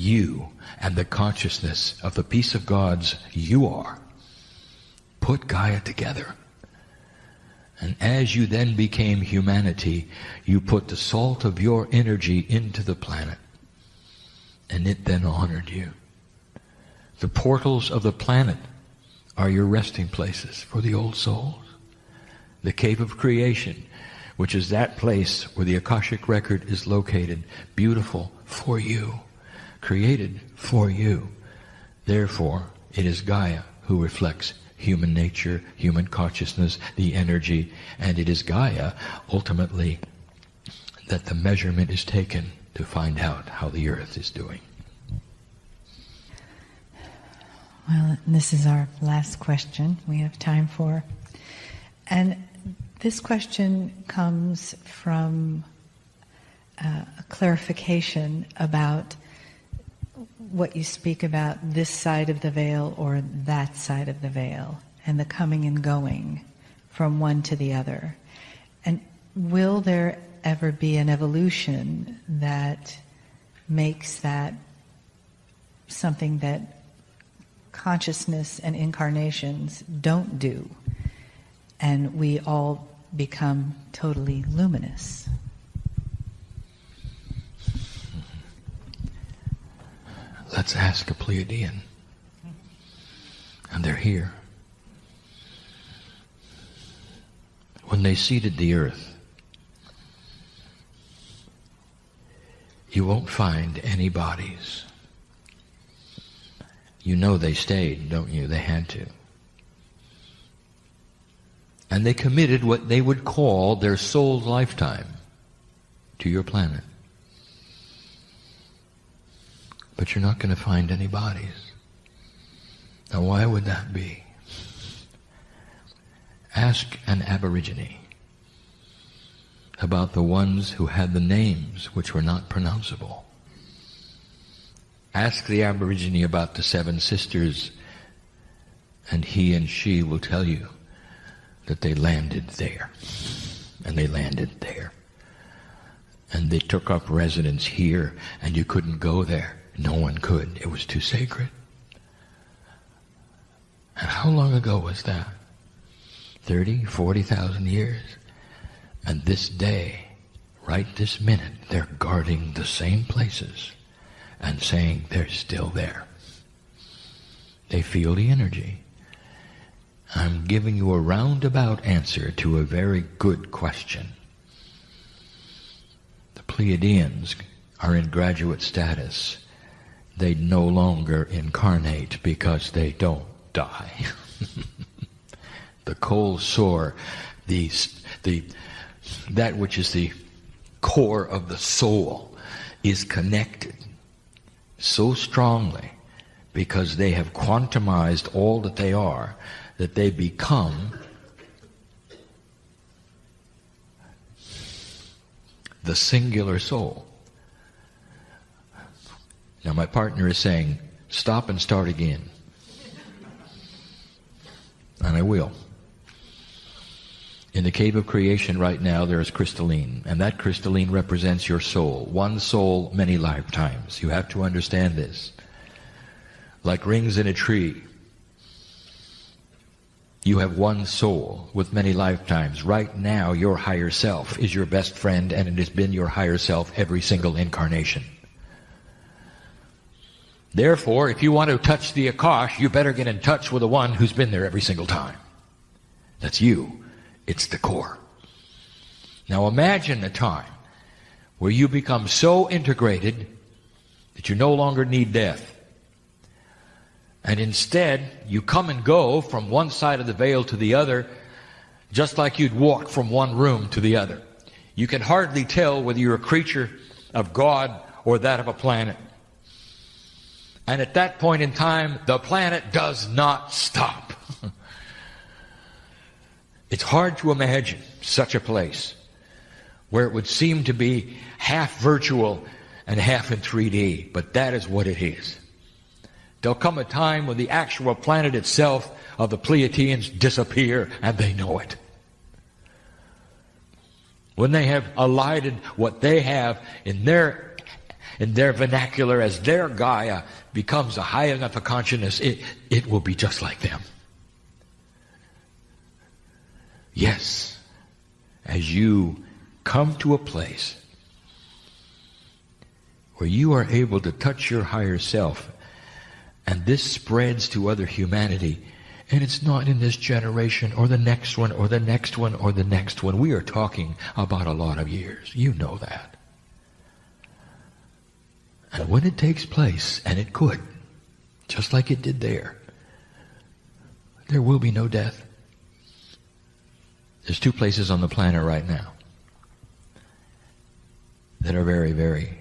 you and the consciousness of the peace of God's you are, put Gaia together. And as you then became humanity, you put the salt of your energy into the planet. And it then honored you. The portals of the planet are your resting places for the old souls. The cave of creation, which is that place where the Akashic record is located, beautiful for you, created for you. Therefore, it is Gaia who reflects human nature, human consciousness, the energy, and it is Gaia, ultimately, that the measurement is taken to find out how the earth is doing. Well, this is our last question we have time for. And this question comes from a clarification about what you speak about, this side of the veil or that side of the veil, and the coming and going from one to the other. And will there ever be an evolution that makes that something that consciousness and incarnations don't do, and we all become totally luminous? Let's ask a Pleiadian. And they're here. When they seeded the earth, you won't find any bodies. You know they stayed, don't you? They had to. And they committed what they would call their soul lifetime to your planet. But you're not going to find any bodies. Now why would that be? Ask an Aborigine about the ones who had the names which were not pronounceable. Ask the Aborigine about the 7 sisters, and he and she will tell you that they landed there, and they landed there. And they took up residence here, and you couldn't go there. No one could. It was too sacred. And how long ago was that? 30, 40,000 years? And this day, right this minute, they're guarding the same places and saying they're still there. They feel the energy. I'm giving you a roundabout answer to a very good question. The Pleiadians are in graduate status. They no longer incarnate because they don't die. The cold sore, that which is the core of the soul, is connected so strongly because they have quantumized all that they are, that they become the singular soul. Now my partner is saying, stop and start again. And I will. In the cave of creation right now there is crystalline, and that crystalline represents your soul. One soul, many lifetimes. You have to understand this. Like rings in a tree, you have one soul with many lifetimes. Right now your higher self is your best friend, and it has been your higher self every single incarnation. Therefore, if you want to touch the Akash, you better get in touch with the one who's been there every single time. That's you. It's the core. Now imagine a time where you become so integrated that you no longer need death. And instead, you come and go from one side of the veil to the other, just like you'd walk from one room to the other. You can hardly tell whether you're a creature of God or that of a planet. And at that point in time, the planet does not stop. It's hard to imagine such a place where it would seem to be half virtual and half in 3D, but that is what it is. There'll come a time when the actual planet itself of the Pleiadians disappear, and they know it. When they have elided what they have in their in their vernacular, as their Gaia becomes a high enough a consciousness, it will be just like them. Yes, as you come to a place where you are able to touch your higher self, and this spreads to other humanity, and it's not in this generation or the next one or the next one or the next one. We are talking about a lot of years. You know that. And when it takes place, and it could, just like it did there will be no death. There's 2 places on the planet right now that are very, very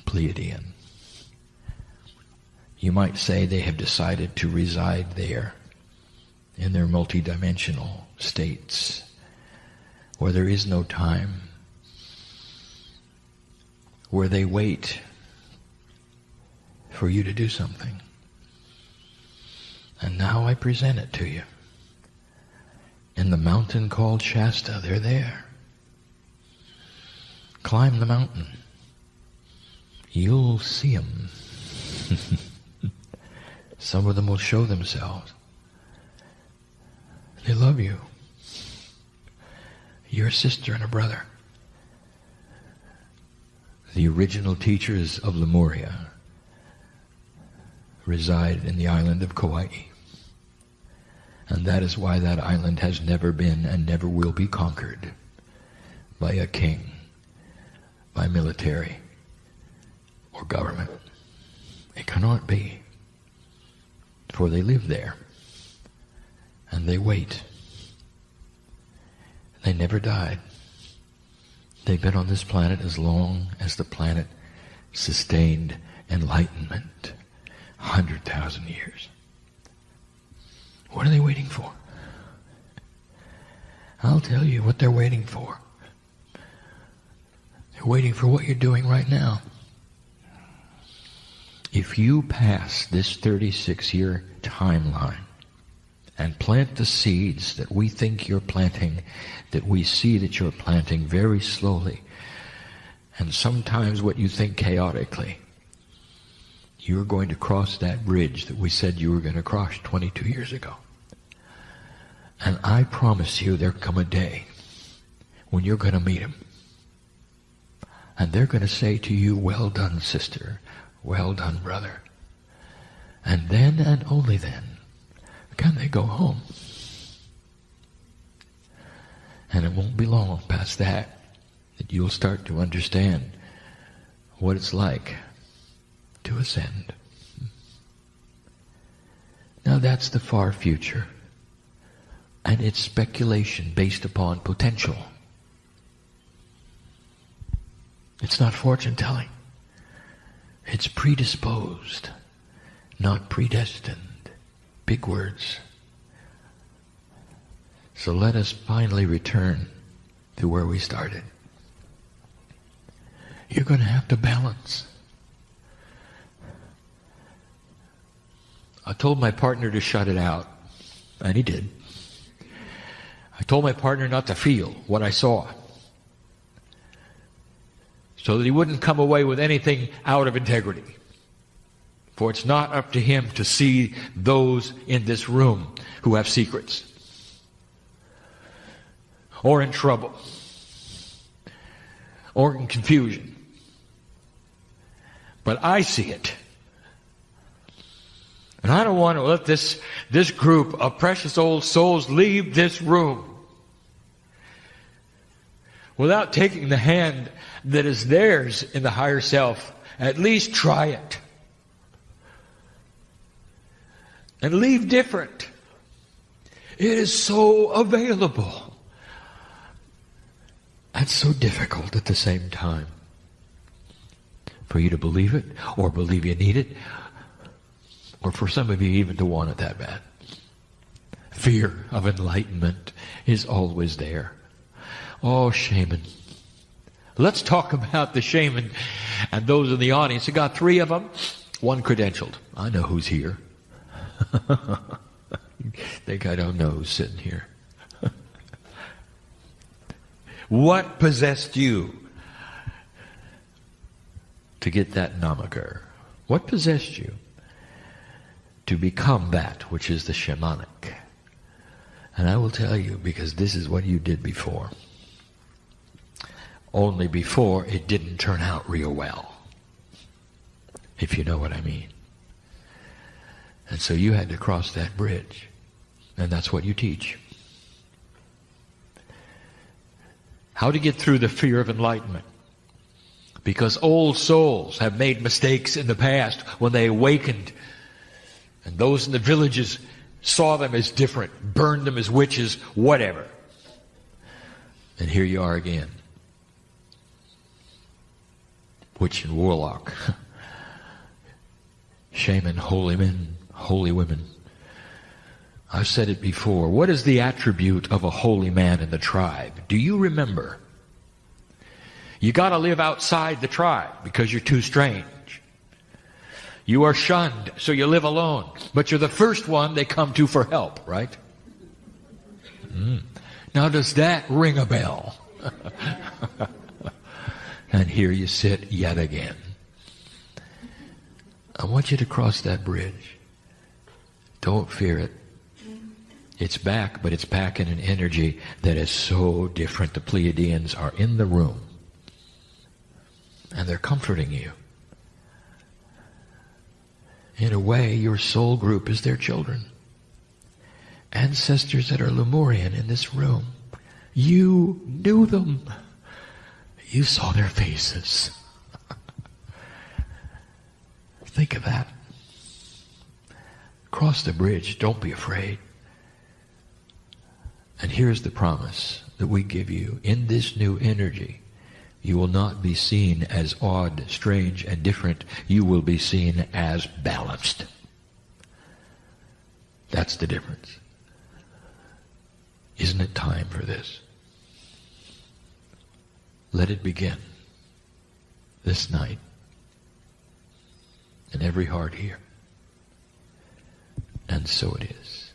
Pleiadian. You might say they have decided to reside there in their multidimensional states where there is no time, where they wait for you to do something. And now I present it to you. In the mountain called Shasta, they're there. Climb the mountain. You'll see them. Some of them will show themselves. They love you. You're a sister and a brother. The original teachers of Lemuria reside in the island of Kauai. And that is why that island has never been and never will be conquered by a king, by military, or government. It cannot be. For they live there. And they wait. They never died. They've been on this planet as long as the planet sustained enlightenment. 100,000 years. What are they waiting for? I'll tell you what they're waiting for. They're waiting for what you're doing right now. If you pass this 36-year timeline and plant the seeds that we think you're planting, that we see that you're planting very slowly, and sometimes what you think chaotically, you're going to cross that bridge that we said you were going to cross 22 years ago. And I promise you there'll come a day when you're going to meet him. And they're going to say to you, well done, sister. Well done, brother. And then and only then can they go home. And it won't be long past that you'll start to understand what it's like to ascend. Now that's the far future. And it's speculation based upon potential. It's not fortune telling. It's predisposed, not predestined. Big words. So let us finally return to where we started. You're going to have to balance. I told my partner to shut it out, and he did. I told my partner not to feel what I saw, so that he wouldn't come away with anything out of integrity. For it's not up to him to see those in this room who have secrets, or in trouble, or in confusion. But I see it. And I don't want to let this group of precious old souls leave this room without taking the hand that is theirs in the higher self. At least try it. And leave different. It is so available. And so difficult at the same time. For you to believe it, or believe you need it, or for some of you even to want it that bad. Fear of enlightenment is always there. Oh, shaman. Let's talk about the shaman and those in the audience. I got 3 of them. 1 credentialed. I know who's here. Think I don't know who's sitting here. What possessed you? to get that namaker? What possessed you to become that which is the shamanic? And I will tell you, because this is what you did before. Only before it didn't turn out real well, if you know what I mean. And so you had to cross that bridge. And that's what you teach. How to get through the fear of enlightenment. Because old souls have made mistakes in the past when they awakened. And those in the villages saw them as different, burned them as witches, whatever. And here you are again. Witch and warlock. Shaman, holy men, holy women. I've said it before. What is the attribute of a holy man in the tribe? Do you remember? You got to live outside the tribe because you're too strange. You are shunned, so you live alone. But you're the first one they come to for help, right? Now does that ring a bell? And here you sit yet again. I want you to cross that bridge. Don't fear it. It's back, but it's back in an energy that is so different. The Pleiadians are in the room. And they're comforting you. In a way, your soul group is their children. Ancestors that are Lemurian in this room. You knew them. You saw their faces. Think of that. Cross the bridge. Don't be afraid. And here's the promise that we give you. In this new energy, you will not be seen as odd, strange, and different. You will be seen as balanced. That's the difference. Isn't it time for this? Let it begin this night in every heart here. And so it is.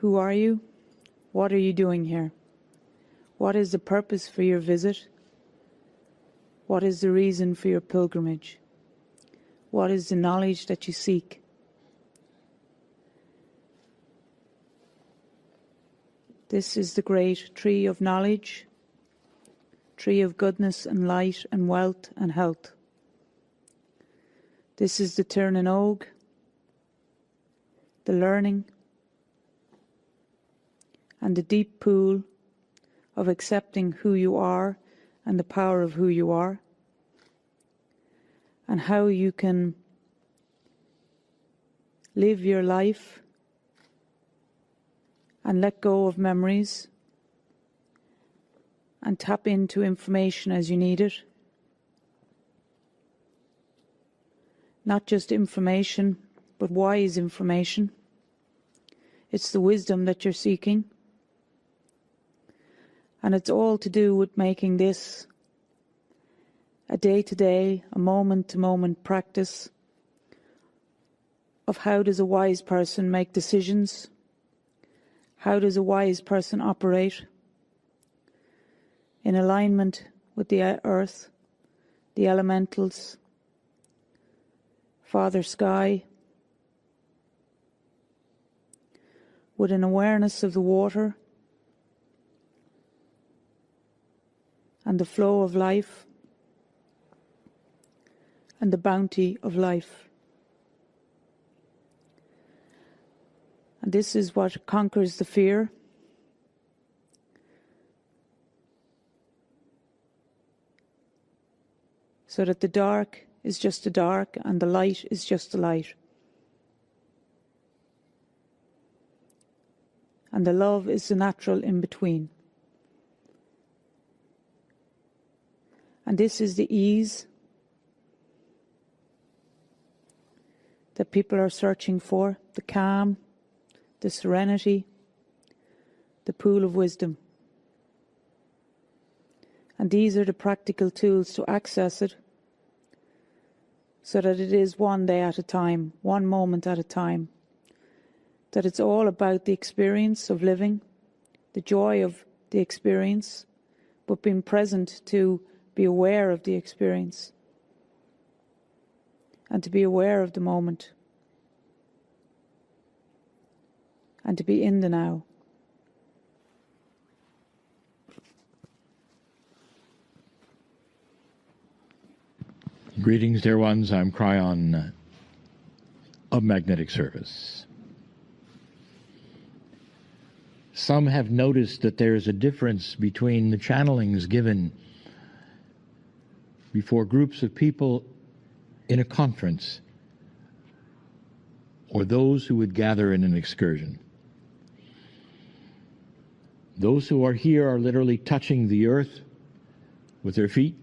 Who are you? What are you doing here? What is the purpose for your visit? What is the reason for your pilgrimage? What is the knowledge that you seek? This is the great tree of knowledge, tree of goodness and light and wealth and health. This is the Tir na Og, the learning, and the deep pool of accepting who you are and the power of who you are, and how you can live your life and let go of memories and tap into information as you need it. Not just information, but wise information. It's the wisdom that you're seeking. And it's all to do with making this a day-to-day, a moment-to-moment practice of how does a wise person make decisions? How does a wise person operate in alignment with the earth, the elementals, Father Sky, with an awareness of the water and the flow of life and the bounty of life. And this is what conquers the fear. So that the dark is just the dark and the light is just the light. And the love is the natural in between. And this is the ease that people are searching for, the calm, the serenity, the pool of wisdom. And these are the practical tools to access it, so that it is one day at a time, one moment at a time. That it's all about the experience of living, the joy of the experience, but being present to be aware of the experience and to be aware of the moment and to be in the now. Greetings, dear ones. I'm Kryon of Magnetic Service. Some have noticed that there's a difference between the channelings given before groups of people in a conference or those who would gather in an excursion. Those who are here are literally touching the earth with their feet,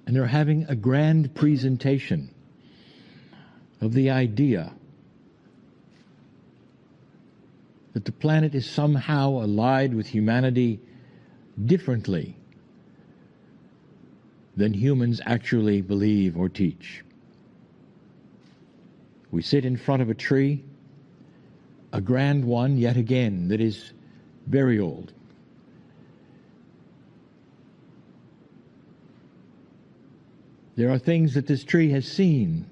and they're having a grand presentation of the idea that the planet is somehow allied with humanity differently than humans actually believe or teach. We sit in front of a tree, a grand one yet again that is very old. There are things that this tree has seen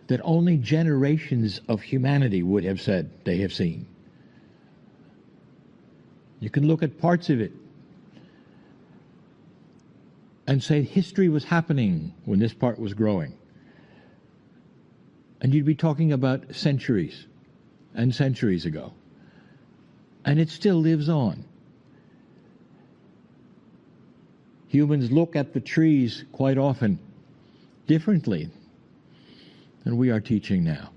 that only generations of humanity would have said they have seen. You can look at parts of it and say history was happening when this part was growing. And you'd be talking about centuries and centuries ago. And it still lives on. Humans look at the trees quite often differently than we are teaching now.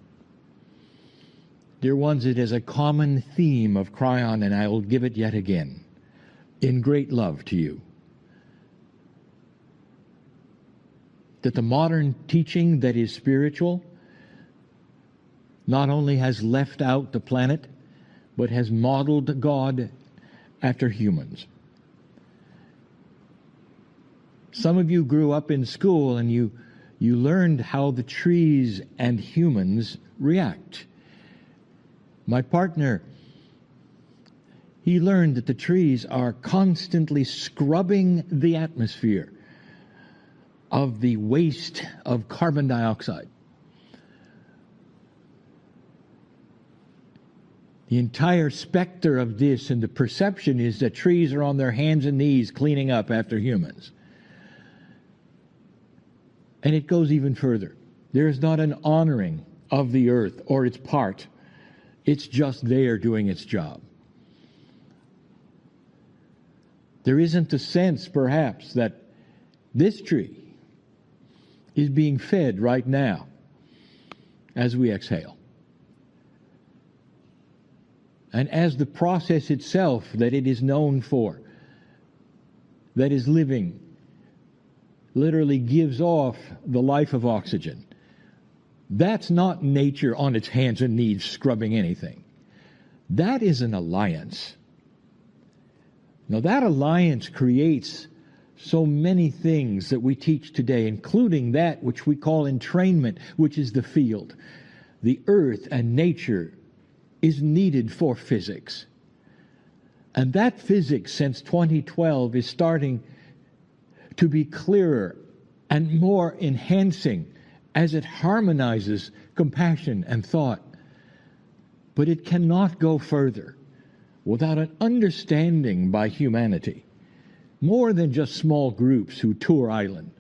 Dear ones, it is a common theme of Kryon, and I will give it yet again, in great love to you, that the modern teaching that is spiritual not only has left out the planet, but has modeled God after humans. Some of you grew up in school and you learned how the trees and humans react. My partner, he learned that the trees are constantly scrubbing the atmosphere of the waste of carbon dioxide. The entire specter of this and the perception is that trees are on their hands and knees cleaning up after humans. And it goes even further. There is not an honoring of the earth or its part. It's just there doing its job. There isn't a sense, perhaps, that this tree is being fed right now as we exhale. And as the process itself that it is known for, that is living, literally gives off the life of oxygen. That's not nature on its hands and knees scrubbing anything. That is an alliance. Now that alliance creates so many things that we teach today, including that which we call entrainment, which is the field. The earth and nature is needed for physics. And that physics, since 2012, is starting to be clearer and more enhancing as it harmonizes compassion and thought. But it cannot go further without an understanding by humanity, more than just small groups who tour island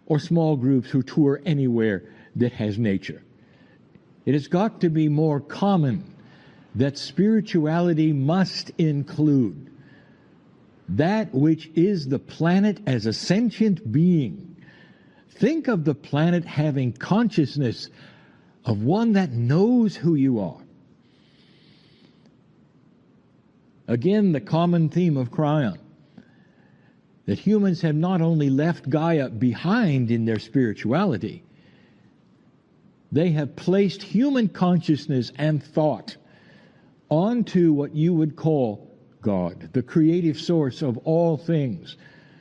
or small groups who tour anywhere that has nature. It has got to be more common that spirituality must include that which is the planet as a sentient being. Think of the planet having consciousness of one that knows who you are. Again, the common theme of Kryon, that humans have not only left Gaia behind in their spirituality, they have placed human consciousness and thought onto what you would call God, the creative source of all things,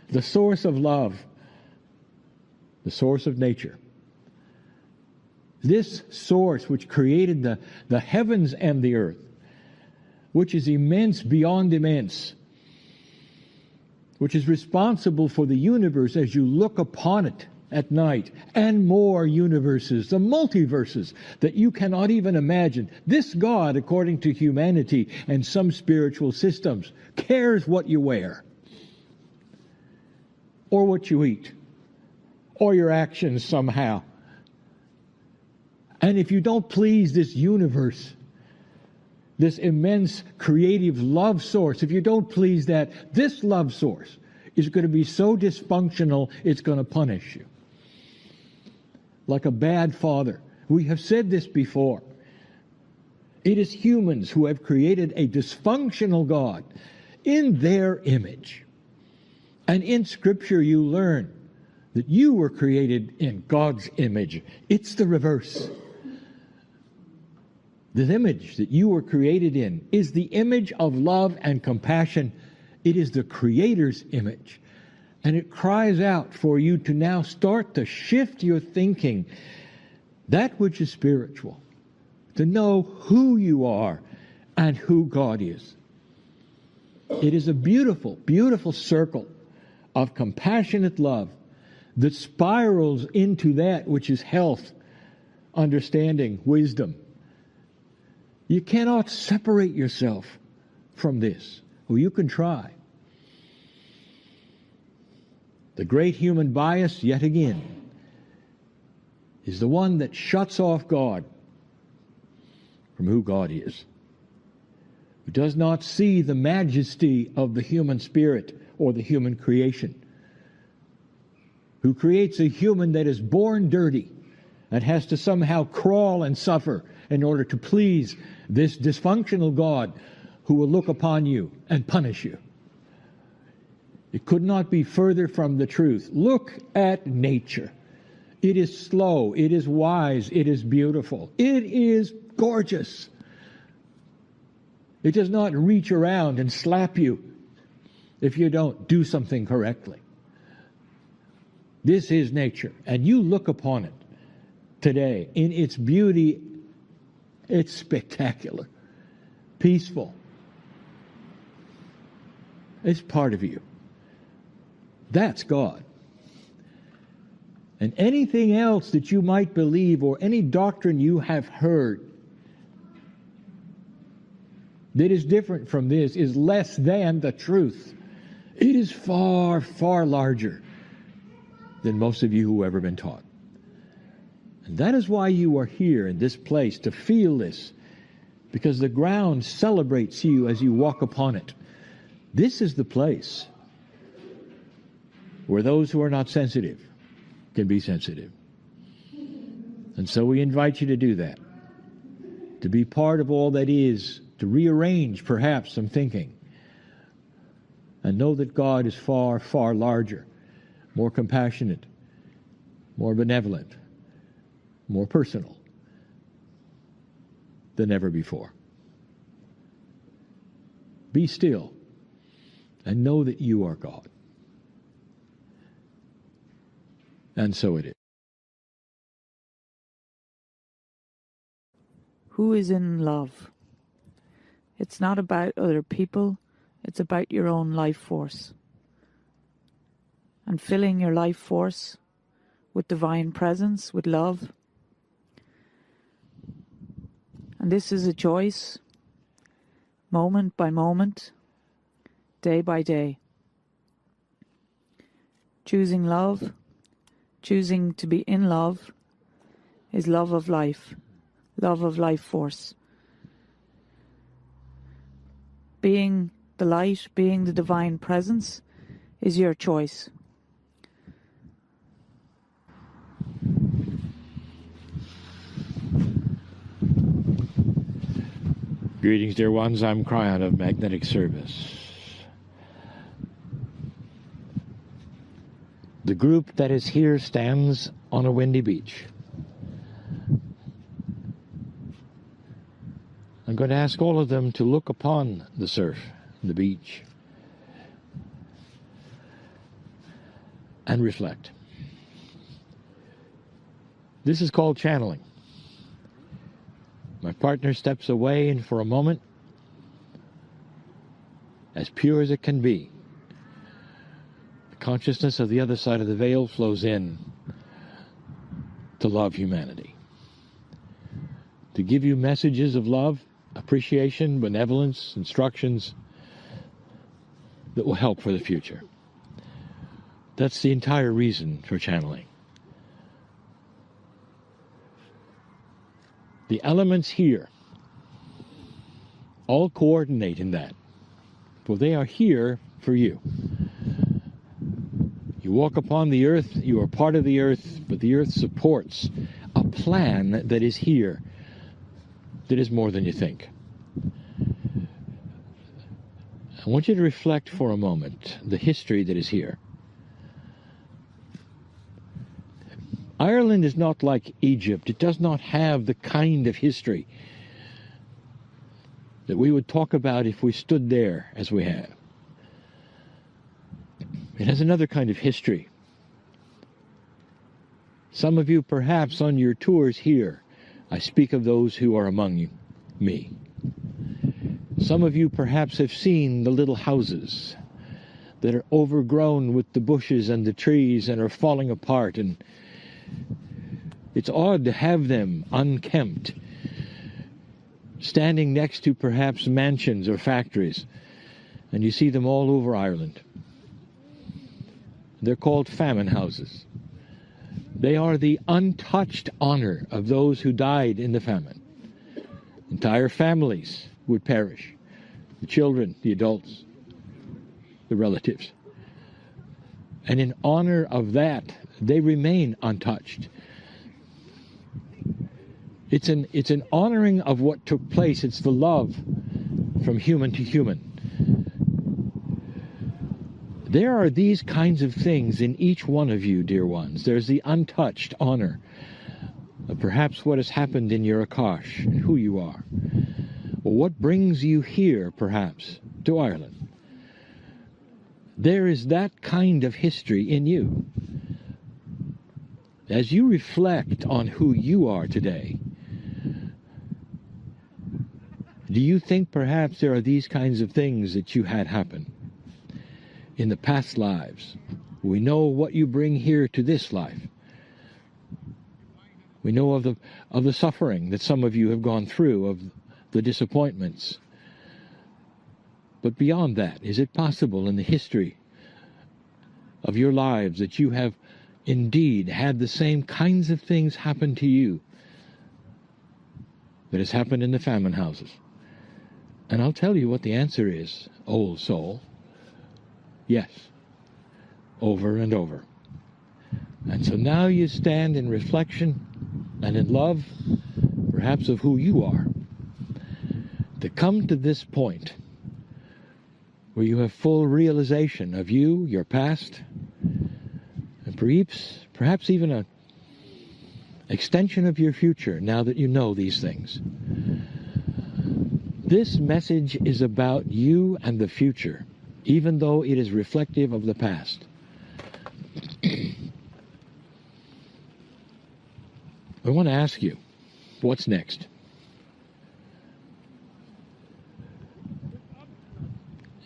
the source of love, the source of nature. This source which created the heavens and the earth, which is immense beyond immense, which is responsible for the universe as you look upon it at night, and more universes, the multiverses that you cannot even imagine. This God, according to humanity and some spiritual systems, cares what you wear, or what you eat, or your actions somehow. And if you don't please this universe, this immense creative love source, if you don't please that, this love source is going to be so dysfunctional, it's going to punish you. Like a bad father. We have said this before. It is humans who have created a dysfunctional God in their image. And in Scripture you learn that you were created in God's image. It's the reverse. The image that you were created in is the image of love and compassion. It is the Creator's image. And it cries out for you to now start to shift your thinking, that which is spiritual, to know who you are and who God is. It is a beautiful, beautiful circle of compassionate love that spirals into that which is health, understanding, wisdom. You cannot separate yourself from this. Well, you can try. The great human bias, yet again, is the one that shuts off God from who God is, who does not see the majesty of the human spirit or the human creation, who creates a human that is born dirty and has to somehow crawl and suffer in order to please this dysfunctional God who will look upon you and punish you. It could not be further from the truth. Look at nature. It is slow, it is wise, it is beautiful, it is gorgeous. It does not reach around and slap you if you don't do something correctly. This is nature, and you look upon it today in its beauty It's spectacular. Peaceful. It's part of you. That's God. And anything else that you might believe or any doctrine you have heard that is different from this is less than the truth. It is far, far larger than most of you who have ever been taught. And that is why you are here in this place, to feel this, because the ground celebrates you as you walk upon it. This is the place where those who are not sensitive can be sensitive. And so we invite you to do that, to be part of all that is, to rearrange perhaps some thinking, and know that God is far, far larger, more compassionate, more benevolent, more personal than ever before. Be still and know that you are God. And so it is. Who is in love? It's not about other people, it's about your own life force. And filling your life force with divine presence, with love. And this is a choice, moment by moment, day by day. Choosing love, choosing to be in love, is love of life force. Being the light, being the divine presence, is your choice. Greetings, dear ones. I'm Kryon of Magnetic Service. The group that is here stands on a windy beach. I'm going to ask all of them to look upon the surf, the beach, and reflect. This is called channeling. My partner steps away, and for a moment, as pure as it can be, the consciousness of the other side of the veil flows in to love humanity, to give you messages of love, appreciation, benevolence, instructions that will help for the future. That's the entire reason for channeling. The elements here all coordinate in that, for they are here for you. You walk upon the earth, you are part of the earth, but the earth supports a plan that is here, that is more than you think. I want you to reflect for a moment the history that is here. Ireland is not like Egypt. It does not have the kind of history that we would talk about if we stood there as we have. It has another kind of history. Some of you, perhaps on your tours here, I speak of those who are among you, me. Some of you perhaps have seen the little houses that are overgrown with the bushes and the trees and are falling apart, and it's odd to have them unkempt, standing next to perhaps mansions or factories, and you see them all over Ireland. They're called famine houses. They are the untouched honor of those who died in the famine. Entire families would perish. The children, the adults, the relatives. And in honor of that, they remain untouched. It's an honoring of what took place. It's the love from human to human. There are these kinds of things in each one of you, dear ones. There's the untouched honor of perhaps what has happened in your Akash and who you are. Or what brings you here, perhaps, to Ireland. There is that kind of history in you. As you reflect on who you are today, Do you think perhaps there are these kinds of things that you had happen in the past lives? We know what you bring here to this life. We know of the suffering that some of you have gone through, of the disappointments. But beyond that, is it possible in the history of your lives that you have indeed had the same kinds of things happen to you that has happened in the famine houses? And I'll tell you what the answer is, old soul. Yes. Over and over. And so now you stand in reflection and in love, perhaps of who you are, to come to this point where you have full realization of you, your past, and perhaps even an extension of your future now that you know these things. This message is about you and the future, even though it is reflective of the past. I want to ask you, what's next?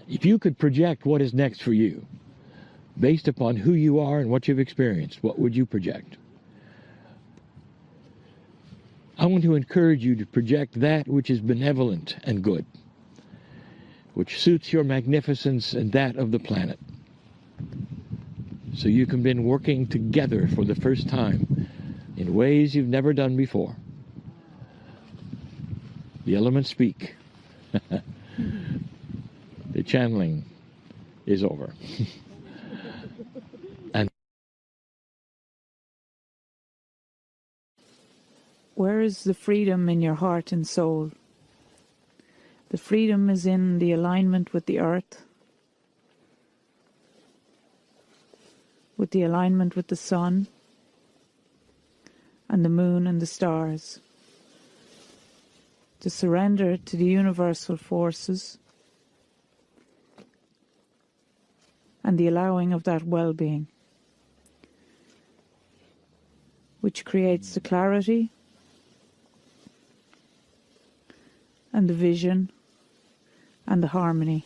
If you could project what is next for you, based upon who you are and what you've experienced, what would you project? I want to encourage you to project that which is benevolent and good, which suits your magnificence and that of the planet. So you can begin working together for the first time in ways you've never done before. The elements speak. The channeling is over. And where is the freedom in your heart and soul? The freedom is in the alignment with the earth, with the alignment with the sun and the moon and the stars, to surrender to the universal forces and the allowing of that well-being, which creates the clarity and the vision and the harmony.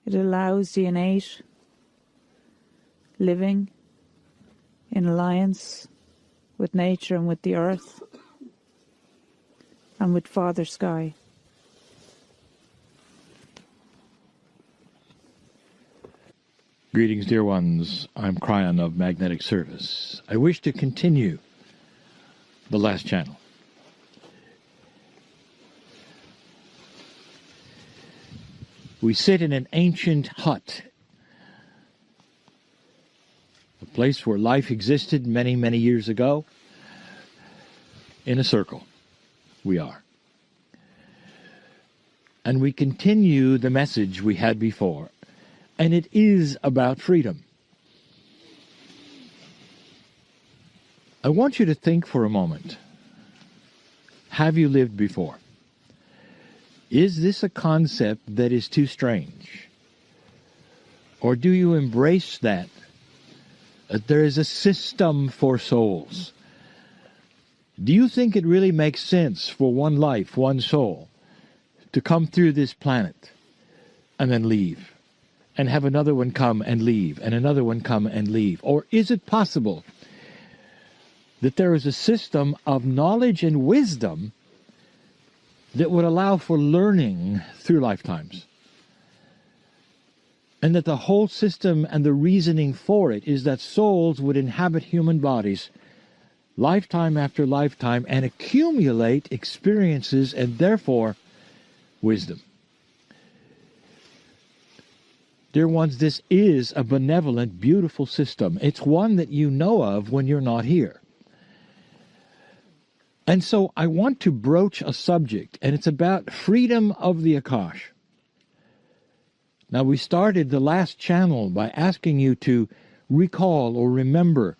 It allows the innate living in alliance with nature and with the earth and with Father Sky. greetings, dear ones. I'm Kryon of Magnetic Service. I wish to continue the last channel. We sit in an ancient hut, a place where life existed many, many years ago. In a circle, we are. And we continue the message we had before, and it is about freedom. I want you to think for a moment. Have you lived before? Is this a concept that is too strange? Or do you embrace that there is a system for souls? Do you think it really makes sense for one life, one soul, to come through this planet and then leave, and have another one come and leave, and another one come and leave? Or is it possible that there is a system of knowledge and wisdom that would allow for learning through lifetimes? And that the whole system and the reasoning for it is that souls would inhabit human bodies lifetime after lifetime and accumulate experiences and therefore wisdom. Dear ones, this is a benevolent, beautiful system. It's one that you know of when you're not here. And so I want to broach a subject, and it's about freedom of the Akash. Now, we started the last channel by asking you to recall or remember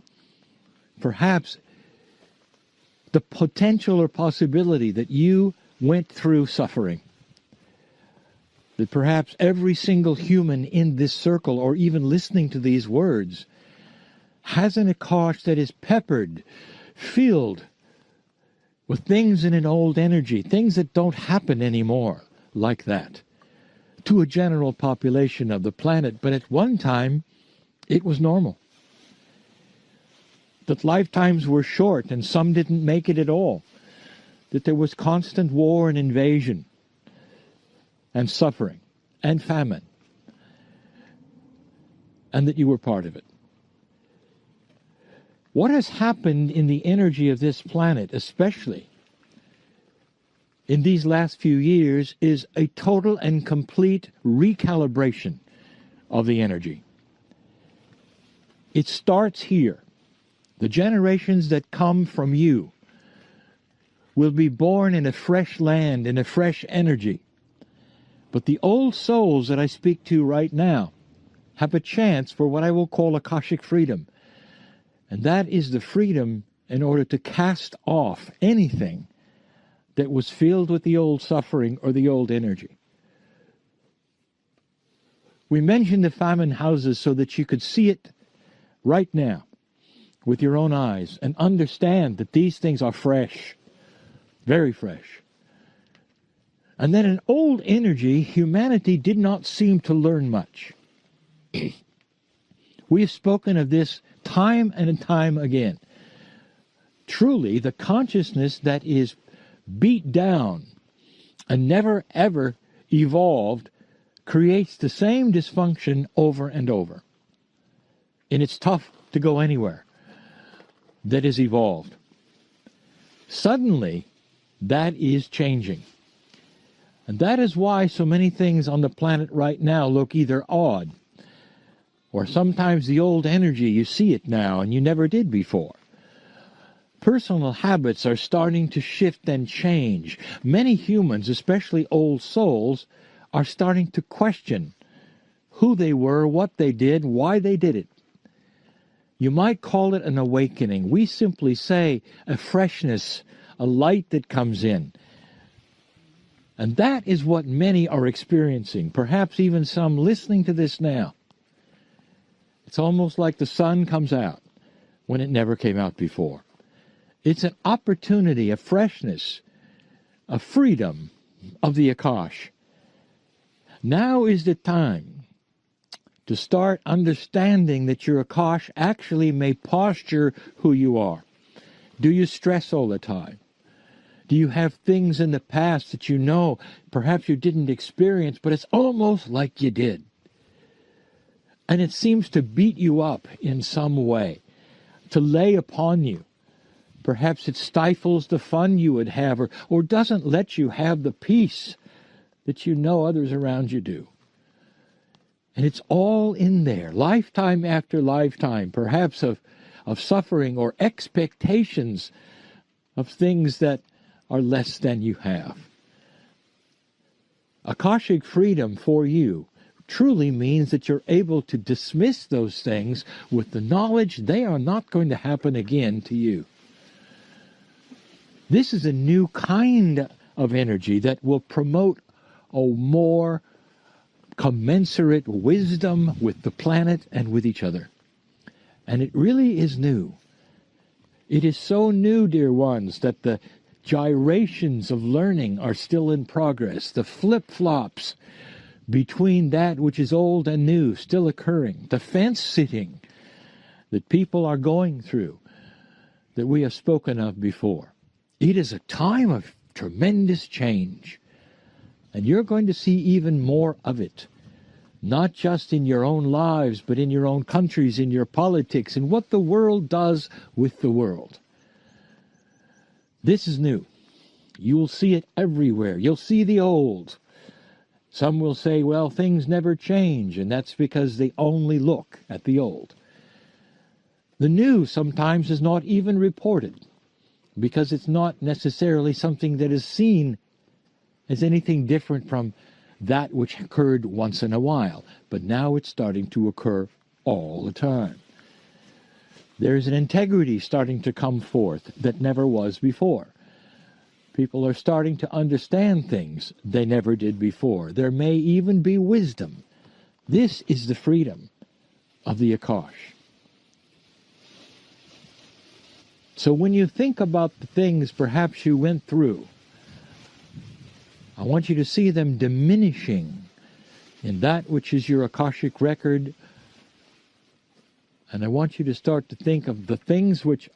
perhaps the potential or possibility that you went through suffering. that perhaps every single human in this circle, or even listening to these words, has an Akash that is peppered, filled with things in an old energy, things that don't happen anymore like that to a general population of the planet. But at one time, it was normal. That lifetimes were short and some didn't make it at all. That there was constant war and invasion and suffering and famine. And that you were part of it. What has happened in the energy of this planet, especially in these last few years, is a total and complete recalibration of the energy. It starts here. The generations that come from you will be born in a fresh land, in a fresh energy. But the old souls that I speak to right now have a chance for what I will call Akashic freedom. And that is the freedom in order to cast off anything that was filled with the old suffering or the old energy. We mentioned the famine houses so that you could see it right now with your own eyes and understand that these things are fresh, very fresh. And then in old energy, humanity did not seem to learn much. We have spoken of this time and time again. Truly, the consciousness that is beat down and never ever evolved creates the same dysfunction over and over. And it's tough to go anywhere that is evolved. Suddenly, that is changing. And that is why so many things on the planet right now look either odd, or sometimes the old energy, you see it now and you never did before. Personal habits are starting to shift and change. Many humans, especially old souls, are starting to question who they were, what they did, why they did it. You might call it an awakening. We simply say a freshness, a light that comes in. And that is what many are experiencing, perhaps even some listening to this now. It's almost like the sun comes out when it never came out before. It's an opportunity, a freshness, a freedom of the Akash. Now is the time to start understanding that your Akash actually may posture who you are. Do you stress all the time? Do you have things in the past that you know perhaps you didn't experience, but it's almost like you did? And it seems to beat you up in some way, to lay upon you. Perhaps it stifles the fun you would have, or doesn't let you have the peace that you know others around you do. And it's all in there, lifetime after lifetime, perhaps of suffering or expectations of things that are less than you have. Akashic freedom for you truly means that you're able to dismiss those things with the knowledge they are not going to happen again to you. This is a new kind of energy that will promote a more commensurate wisdom with the planet and with each other. And it really is new. It is so new, dear ones, that the gyrations of learning are still in progress. The flip-flops between that which is old and new still occurring. The fence-sitting that people are going through that we have spoken of before. It is a time of tremendous change. And you're going to see even more of it, not just in your own lives, but in your own countries, in your politics, and what the world does with the world. This is new. You will see it everywhere. You'll see the old. Some will say, well, things never change, and that's because they only look at the old. The new sometimes is not even reported, because it's not necessarily something that is seen as anything different from that which occurred once in a while. But now it's starting to occur all the time. There's an integrity starting to come forth that never was before. People are starting to understand things they never did before. There may even be wisdom. This is the freedom of the Akash. So when you think about the things perhaps you went through, I want you to see them diminishing in that which is your Akashic record. And I want you to start to think of the things which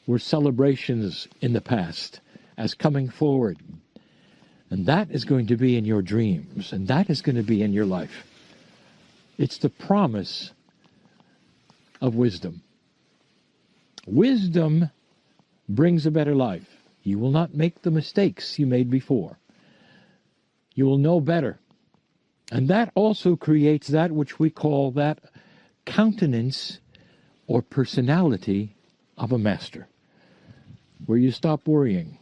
were celebrations in the past as coming forward. And that is going to be in your dreams, and that is going to be in your life. It's the promise of wisdom. Wisdom brings a better life. You will not make the mistakes you made before. You will know better. And that also creates that which we call that countenance or personality of a master, where you stop worrying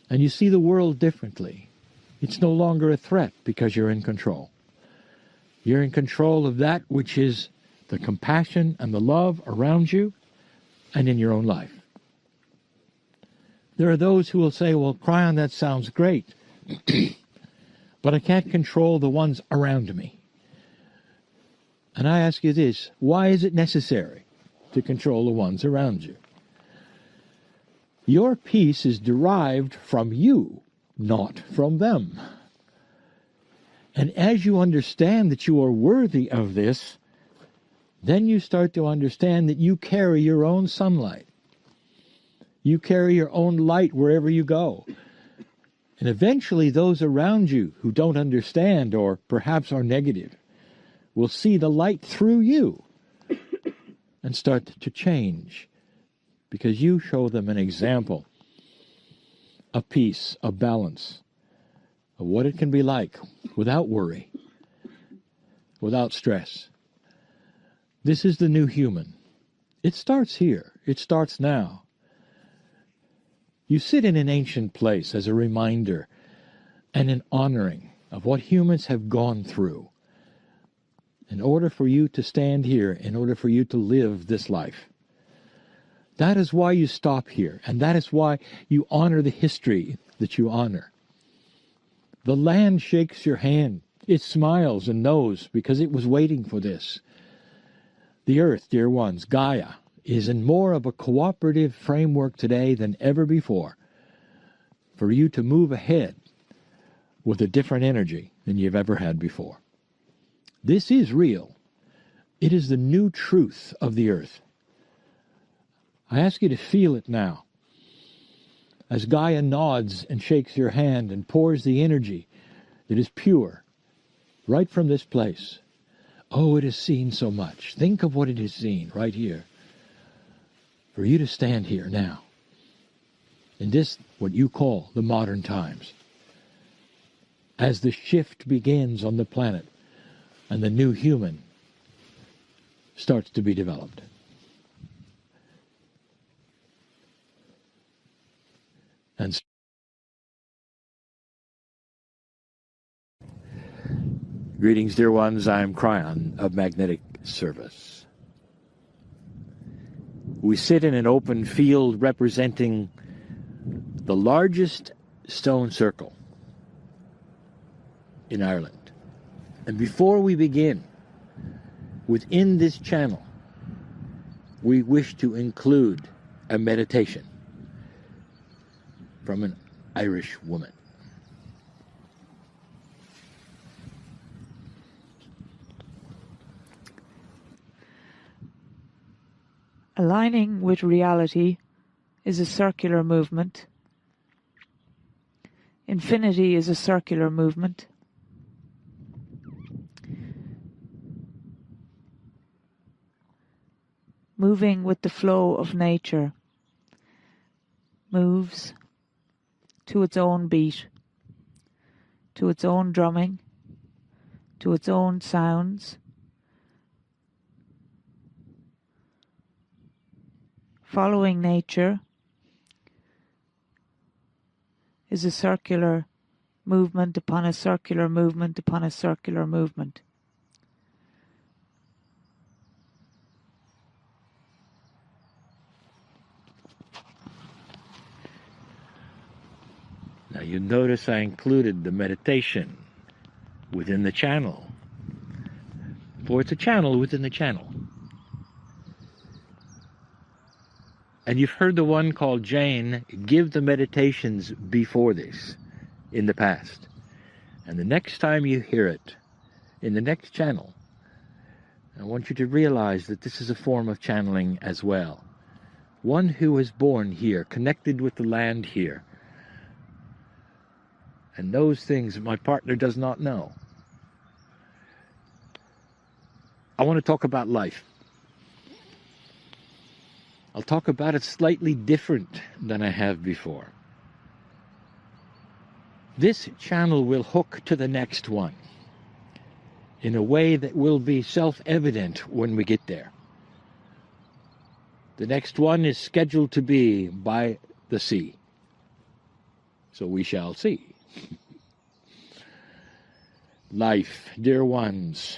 and you see the world differently. It's no longer a threat because you're in control. You're in control of that which is the compassion and the love around you and in your own life. There are those who will say, well, Kryon, that sounds great, but I can't control the ones around me. And I ask you this, why is it necessary to control the ones around you? Your peace is derived from you, not from them. And as you understand that you are worthy of this, then you start to understand that you carry your own sunlight. You carry your own light wherever you go. And eventually those around you who don't understand or perhaps are negative will see the light through you and start to change, because you show them an example of peace, of balance, of what it can be like without worry, without stress. This is the new human. It starts here. It starts now. You sit in an ancient place as a reminder and an honoring of what humans have gone through in order for you to stand here, in order for you to live this life. That is why you stop here, and that is why you honor the history that you honor. The land shakes your hand. It smiles and knows because it was waiting for this. The earth, dear ones, Gaia, is in more of a cooperative framework today than ever before for you to move ahead with a different energy than you've ever had before. This is real. It is the new truth of the earth. I ask you to feel it now. As Gaia nods and shakes your hand and pours the energy that is pure right from this place. Oh, it has seen so much. Think of what it has seen right here. For you to stand here now, in this, what you call the modern times, as the shift begins on the planet and the new human starts to be developed. And greetings, dear ones. I am Kryon of Magnetic Service. We sit in an open field representing the largest stone circle in Ireland. And before we begin, within this channel, we wish to include a meditation from an Irish woman. Aligning with reality is a circular movement. Infinity is a circular movement. Moving with the flow of nature moves to its own beat, to its own drumming, to its own sounds. Following nature is a circular movement upon a circular movement upon a circular movement. Now you notice I included the meditation within the channel. For it's a channel within the channel. And you've heard the one called Jane give the meditations before this, in the past. And the next time you hear it, in the next channel, I want you to realize that this is a form of channeling as well. One who was born here, connected with the land here, and knows things my partner does not know. I want to talk about life. I'll talk about it slightly different than I have before. This channel will hook to the next one in a way that will be self-evident when we get there. The next one is scheduled to be by the sea. So we shall see. Life, dear ones,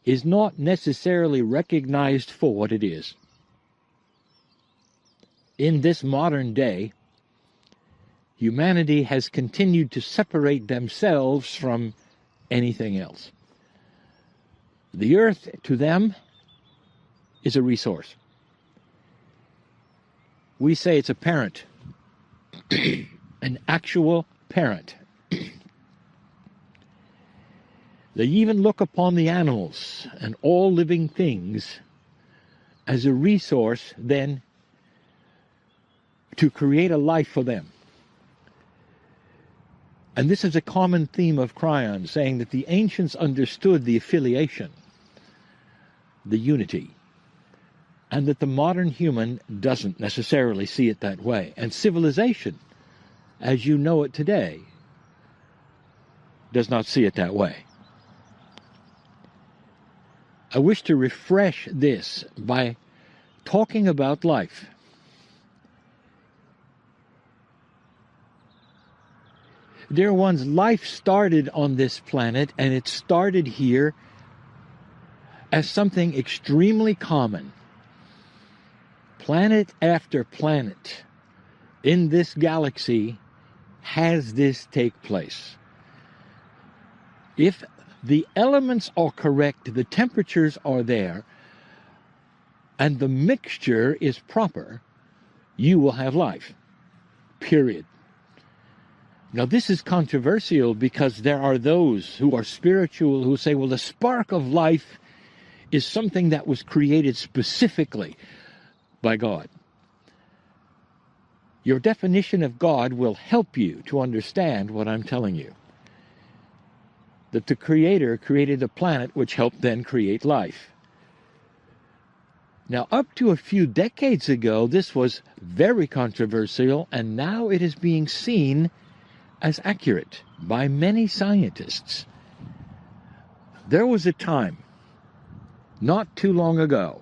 is not necessarily recognized for what it is. In this modern day, humanity has continued to separate themselves from anything else. The earth, to them, is a resource. We say it's a parent, an actual parent. They even look upon the animals and all living things as a resource then to create a life for them. And this is a common theme of Kryon, saying that the ancients understood the affiliation, the unity, and that the modern human doesn't necessarily see it that way. And civilization, as you know it today, does not see it that way. I wish to refresh this by talking about life. Dear ones, life started on this planet, and it started here as something extremely common. Planet after planet in this galaxy has this take place. If the elements are correct, the temperatures are there, and the mixture is proper, you will have life. Period. Now this is controversial because there are those who are spiritual who say, well, the spark of life is something that was created specifically by God. Your definition of God will help you to understand what I'm telling you. That the Creator created a planet which helped then create life. Now, up to a few decades ago, this was very controversial, and now it is being seen as accurate by many scientists. There was a time, not too long ago,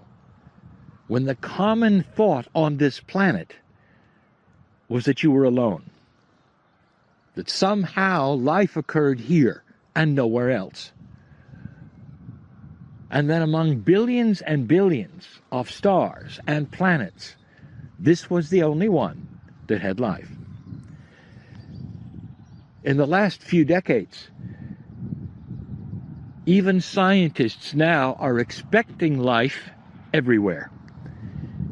when the common thought on this planet was that you were alone. That somehow life occurred here and nowhere else. And then among billions and billions of stars and planets, this was the only one that had life. In the last few decades, even scientists now are expecting life everywhere.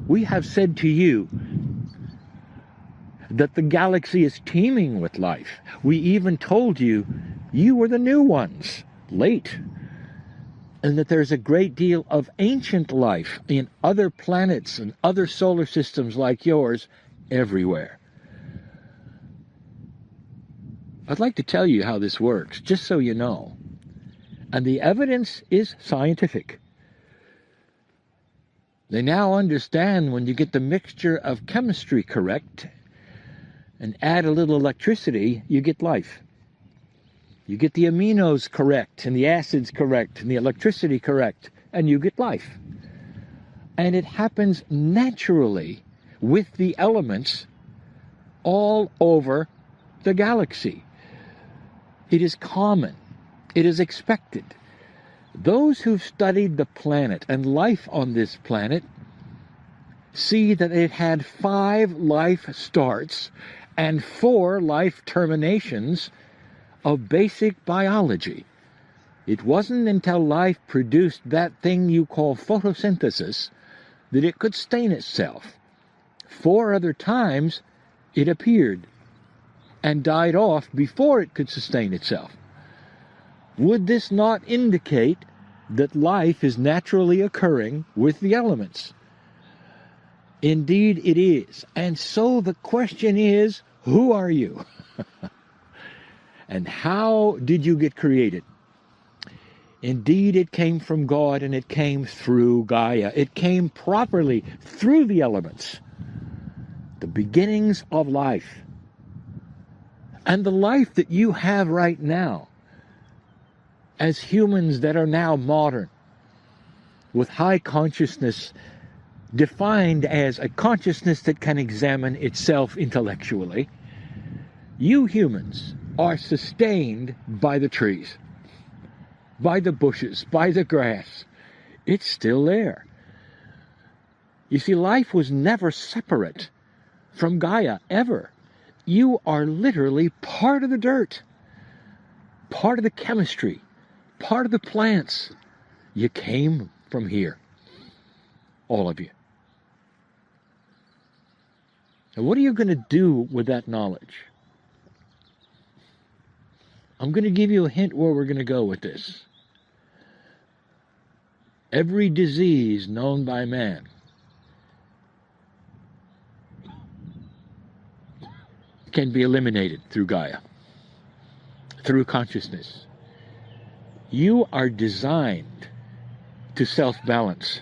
We have said to you that the galaxy is teeming with life. We even told you you were the new ones, late, and that there's a great deal of ancient life in other planets and other solar systems like yours everywhere. I'd like to tell you how this works, just so you know. And the evidence is scientific. They now understand when you get the mixture of chemistry correct and add a little electricity, you get life. You get the aminos correct, and the acids correct, and the electricity correct, and you get life. And it happens naturally with the elements all over the galaxy. It is common. It is expected. Those who've studied the planet and life on this planet see that it had 5 life starts and 4 life terminations of basic biology. It wasn't until life produced that thing you call photosynthesis that it could stain itself. 4 other times it appeared and died off before it could sustain itself. Would this not indicate that life is naturally occurring with the elements? Indeed it is. And so the question is, who are you? And how did you get created? Indeed, it came from God, and it came through Gaia. It came properly through the elements, the beginnings of life. And the life that you have right now, as humans that are now modern, with high consciousness, defined as a consciousness that can examine itself intellectually, you humans are sustained by the trees, by the bushes, by the grass. It's still there. You see, life was never separate from Gaia, ever. You are literally part of the dirt, part of the chemistry, part of the plants. You came from here, all of you. And what are you going to do with that knowledge? I'm going to give you a hint where we're going to go with this. Every disease known by man can be eliminated through Gaia, through consciousness. You are designed to self-balance.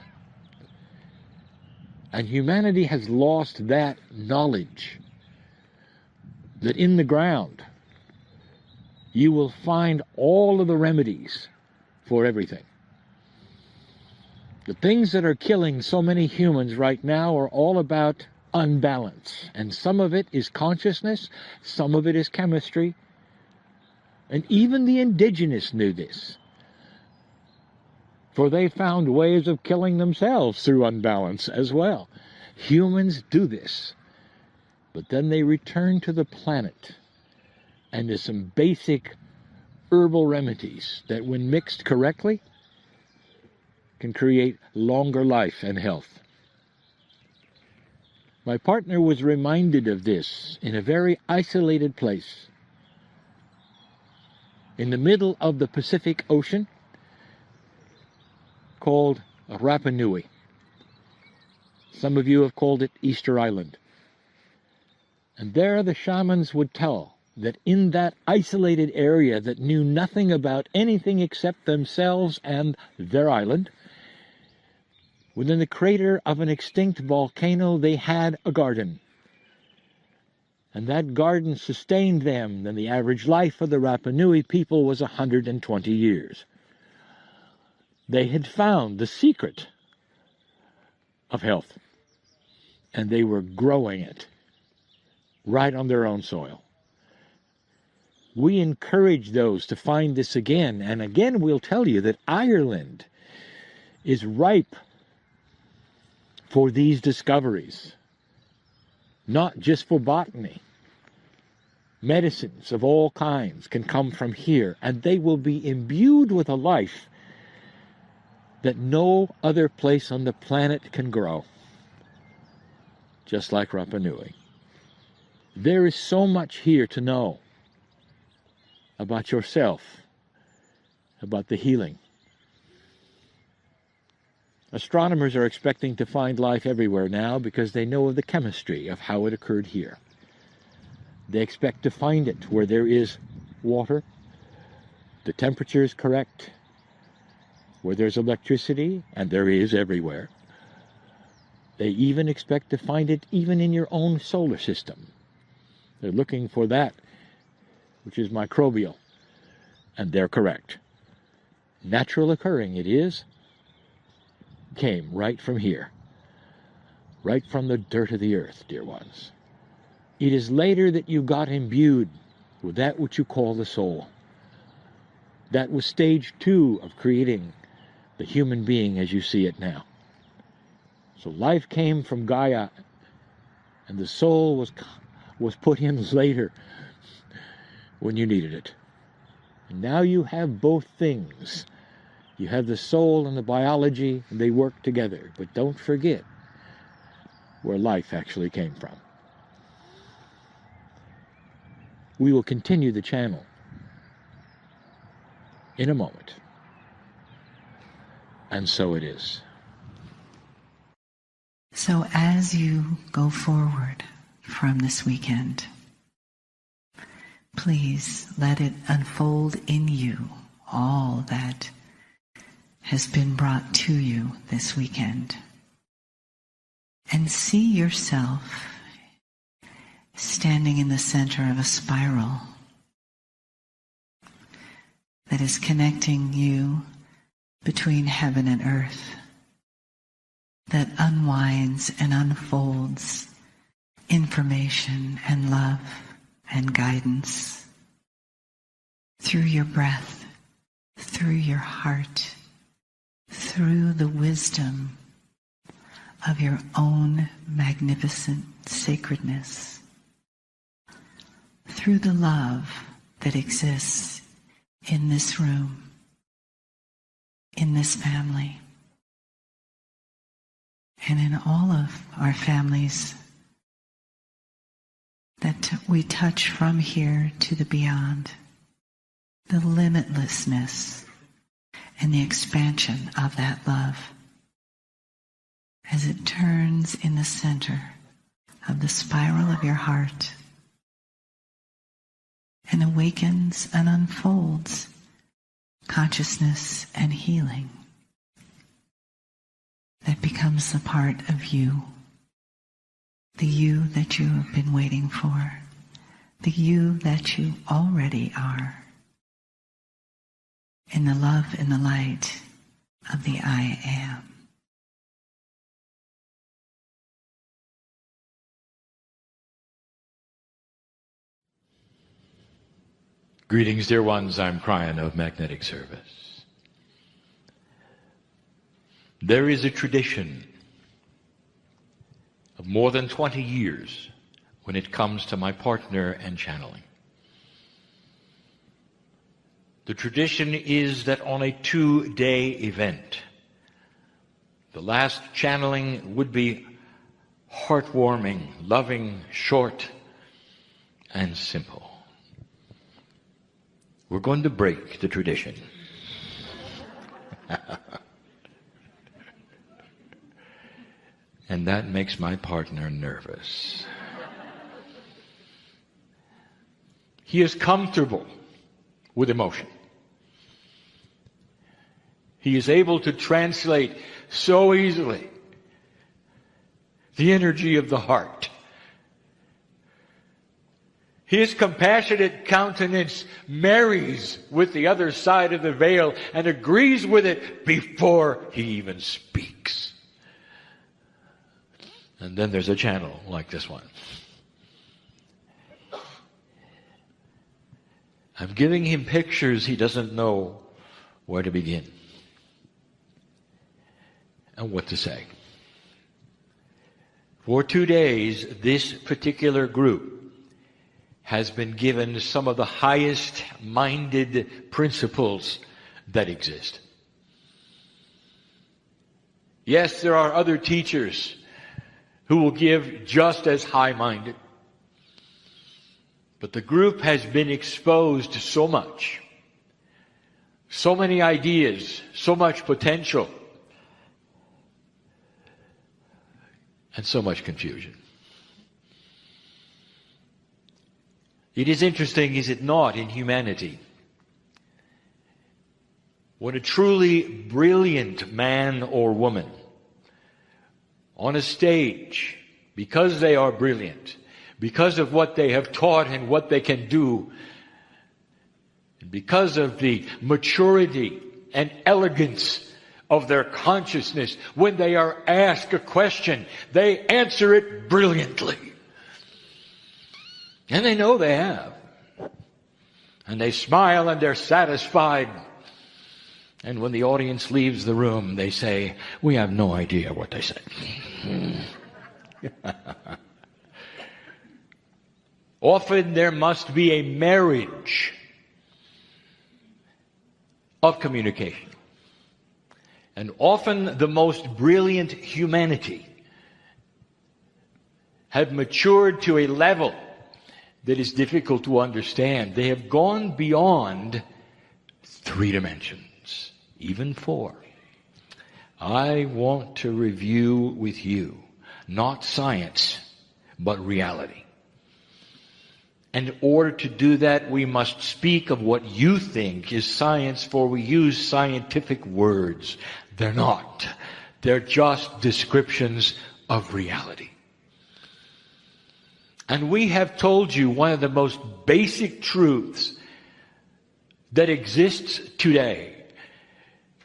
And humanity has lost that knowledge that in the ground you will find all of the remedies for everything. The things that are killing so many humans right now are all about unbalance. And some of it is consciousness, some of it is chemistry. And even the indigenous knew this, for they found ways of killing themselves through unbalance as well. Humans do this, but then they return to the planet, and there's some basic herbal remedies that, when mixed correctly, can create longer life and health. My partner was reminded of this in a very isolated place, in the middle of the Pacific Ocean, called Rapa Nui. Some of you have called it Easter Island. And there the shamans would tell that in that isolated area that knew nothing about anything except themselves and their island, within the crater of an extinct volcano, they had a garden. And that garden sustained them, and the average life of the Rapa Nui people was 120 years. They had found the secret of health, and they were growing it right on their own soil. We encourage those to find this again, and again we'll tell you that Ireland is ripe for these discoveries, not just for botany. Medicines of all kinds can come from here, and they will be imbued with a life that no other place on the planet can grow, just like Rapa Nui. There is so much here to know about yourself, about the healing. Astronomers are expecting to find life everywhere now because they know of the chemistry of how it occurred here. They expect to find it where there is water, the temperature is correct, where there's electricity, and there is everywhere. They even expect to find it even in your own solar system. They're looking for that, which is microbial, and they're correct. Natural occurring it is, came right from here, right from the dirt of the earth, dear ones. It is later that you got imbued with that which you call the soul. That was stage 2 of creating the human being as you see it now. So life came from Gaia, and the soul was put in later when you needed it. And now you have both things. You have the soul and the biology, and they work together. But don't forget where life actually came from. We will continue the channel in a moment. And so it is. So as you go forward from this weekend, please let it unfold in you all that has been brought to you this weekend. And see yourself standing in the center of a spiral that is connecting you between heaven and earth, that unwinds and unfolds information and love and guidance through your breath, through your heart, through the wisdom of your own magnificent sacredness, through the love that exists in this room, in this family, and in all of our families that we touch from here to the beyond, the limitlessness and the expansion of that love as it turns in the center of the spiral of your heart and awakens and unfolds consciousness and healing that becomes a part of you, the you that you have been waiting for, the you that you already are, in the love and the light of the I am. Greetings, dear ones. I'm Kryon of Magnetic Service. There is a tradition of more than 20 years when it comes to my partner and channeling. The tradition is that on a 2-day event, the last channeling would be heartwarming, loving, short, and simple. We're going to break the tradition. And that makes my partner nervous. He is comfortable with emotion. He is able to translate so easily the energy of the heart. His compassionate countenance marries with the other side of the veil and agrees with it before he even speaks. And then there's a channel like this one. I'm giving him pictures he doesn't know where to begin and what to say. For 2 days, this particular group has been given some of the highest-minded principles that exist. Yes, there are other teachers who will give just as high-minded. But the group has been exposed to so much, so many ideas, so much potential, and so much confusion. It is interesting, is it not, in humanity, when a truly brilliant man or woman on a stage, because they are brilliant, because of what they have taught and what they can do, and because of the maturity and elegance of their consciousness, when they are asked a question, they answer it brilliantly. And they know they have. And they smile and they're satisfied. And when the audience leaves the room, they say, "We have no idea what they said." Often there must be a marriage of communication. And often the most brilliant humanity have matured to a level that is difficult to understand. They have gone beyond 3 dimensions, even 4. I want to review with you, not science, but reality. And in order to do that, we must speak of what you think is science, for we use scientific words. They're not. They're just descriptions of reality. And we have told you one of the most basic truths that exists today.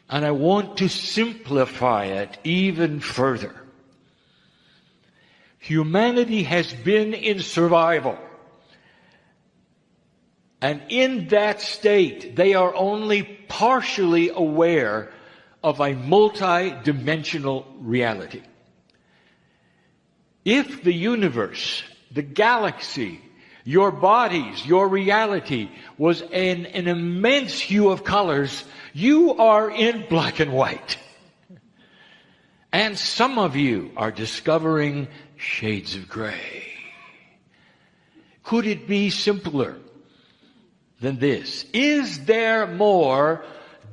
And I want to simplify it even further. Humanity has been in survival. And in that state, they are only partially aware of a multi-dimensional reality. If the universe, the galaxy, your bodies, your reality was an immense hue of colors, you are in black and white. And some of you are discovering shades of gray. Could it be simpler than this? Is there more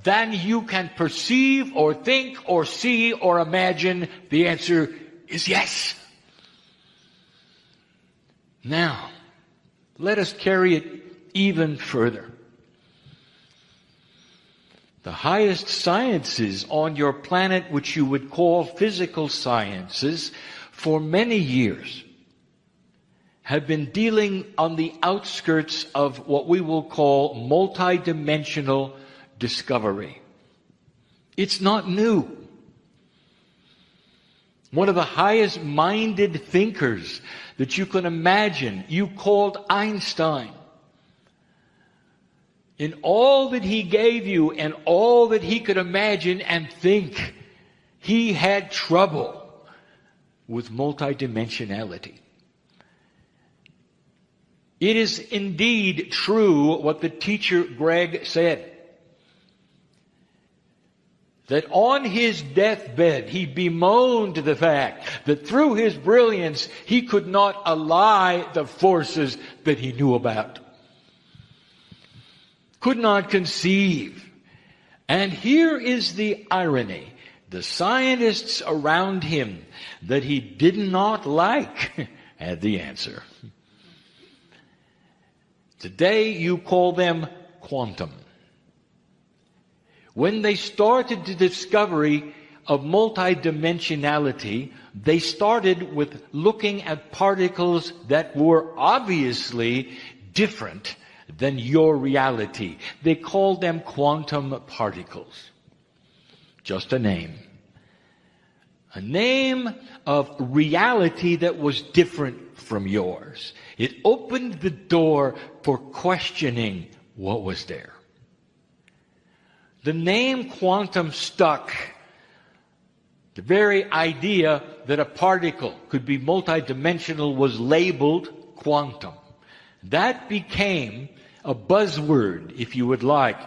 than you can perceive or think or see or imagine? The answer is yes. Now, let us carry it even further. The highest sciences on your planet, which you would call physical sciences, for many years have been dealing on the outskirts of what we will call multidimensional discovery. It's not new. One of the highest minded thinkers that you can imagine, you called Einstein. In all that he gave you and all that he could imagine and think, he had trouble with multidimensionality. It is indeed true what the teacher Greg said, that on his deathbed he bemoaned the fact that through his brilliance he could not ally the forces that he knew about, could not conceive. And here is the irony. The scientists around him that he did not like had the answer. Today you call them quantum. When they started the discovery of multidimensionality, they started with looking at particles that were obviously different than your reality. They called them quantum particles. Just a name. A name of reality that was different from yours. It opened the door for questioning what was there. The name quantum stuck. The very idea that a particle could be multidimensional was labeled quantum. That became a buzzword, if you would like,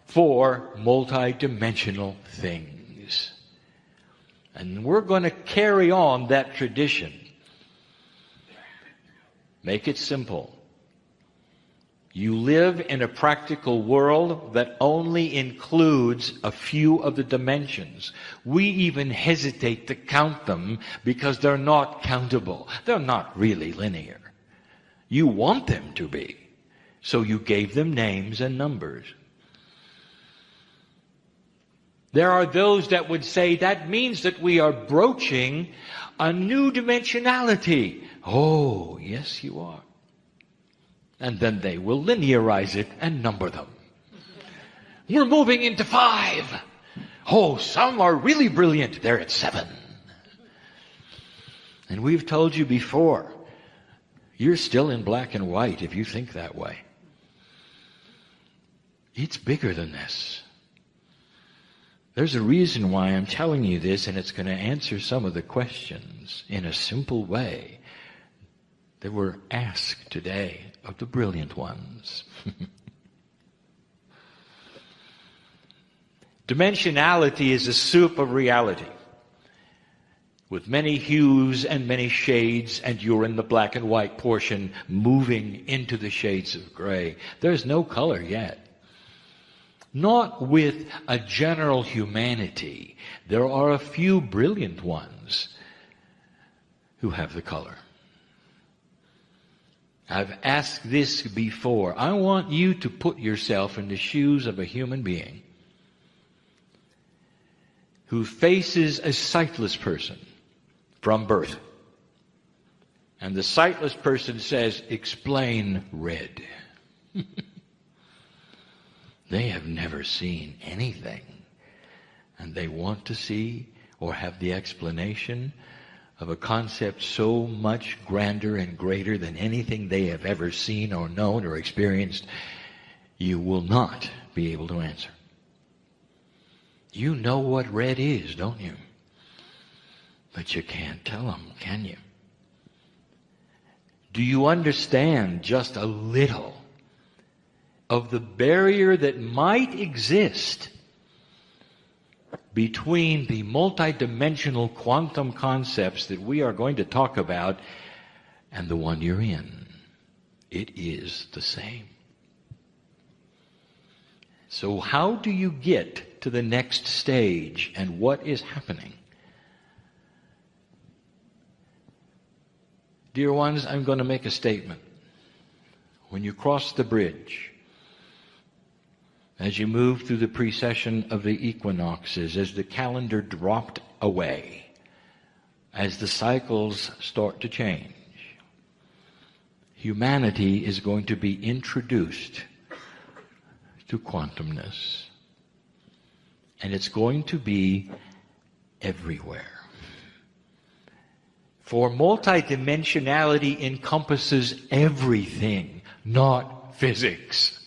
for multidimensional things. And we're going to carry on that tradition. Make it simple. You live in a practical world that only includes a few of the dimensions. We even hesitate to count them because they're not countable. They're not really linear. You want them to be. So you gave them names and numbers. There are those that would say that means that we are broaching a new dimensionality. Oh, yes, you are. And then they will linearize it and number them. We're moving into 5. Oh, some are really brilliant. They're at 7. And we've told you before, you're still in black and white if you think that way. It's bigger than this. There's a reason why I'm telling you this, and it's going to answer some of the questions in a simple way that were asked today of the brilliant ones. Dimensionality is a soup of reality, with many hues and many shades, and you're in the black and white portion moving into the shades of gray. There's no color yet. Not with a general humanity. There are a few brilliant ones who have the color. I've asked this before. I want you to put yourself in the shoes of a human being who faces a sightless person from birth. And the sightless person says, "Explain red." They have never seen anything. And they want to see or have the explanation of a concept so much grander and greater than anything they have ever seen or known or experienced. You will not be able to answer. You know what red is, don't you? But you can't tell them, can you? Do you understand just a little of the barrier that might exist between the multidimensional quantum concepts that we are going to talk about and the one you're in? It is the same. So how do you get to the next stage, and what is happening? Dear ones, I'm going to make a statement. When you cross the bridge, as you move through the precession of the equinoxes, as the calendar dropped away, as the cycles start to change, humanity is going to be introduced to quantumness. And it's going to be everywhere. For multidimensionality encompasses everything, not physics.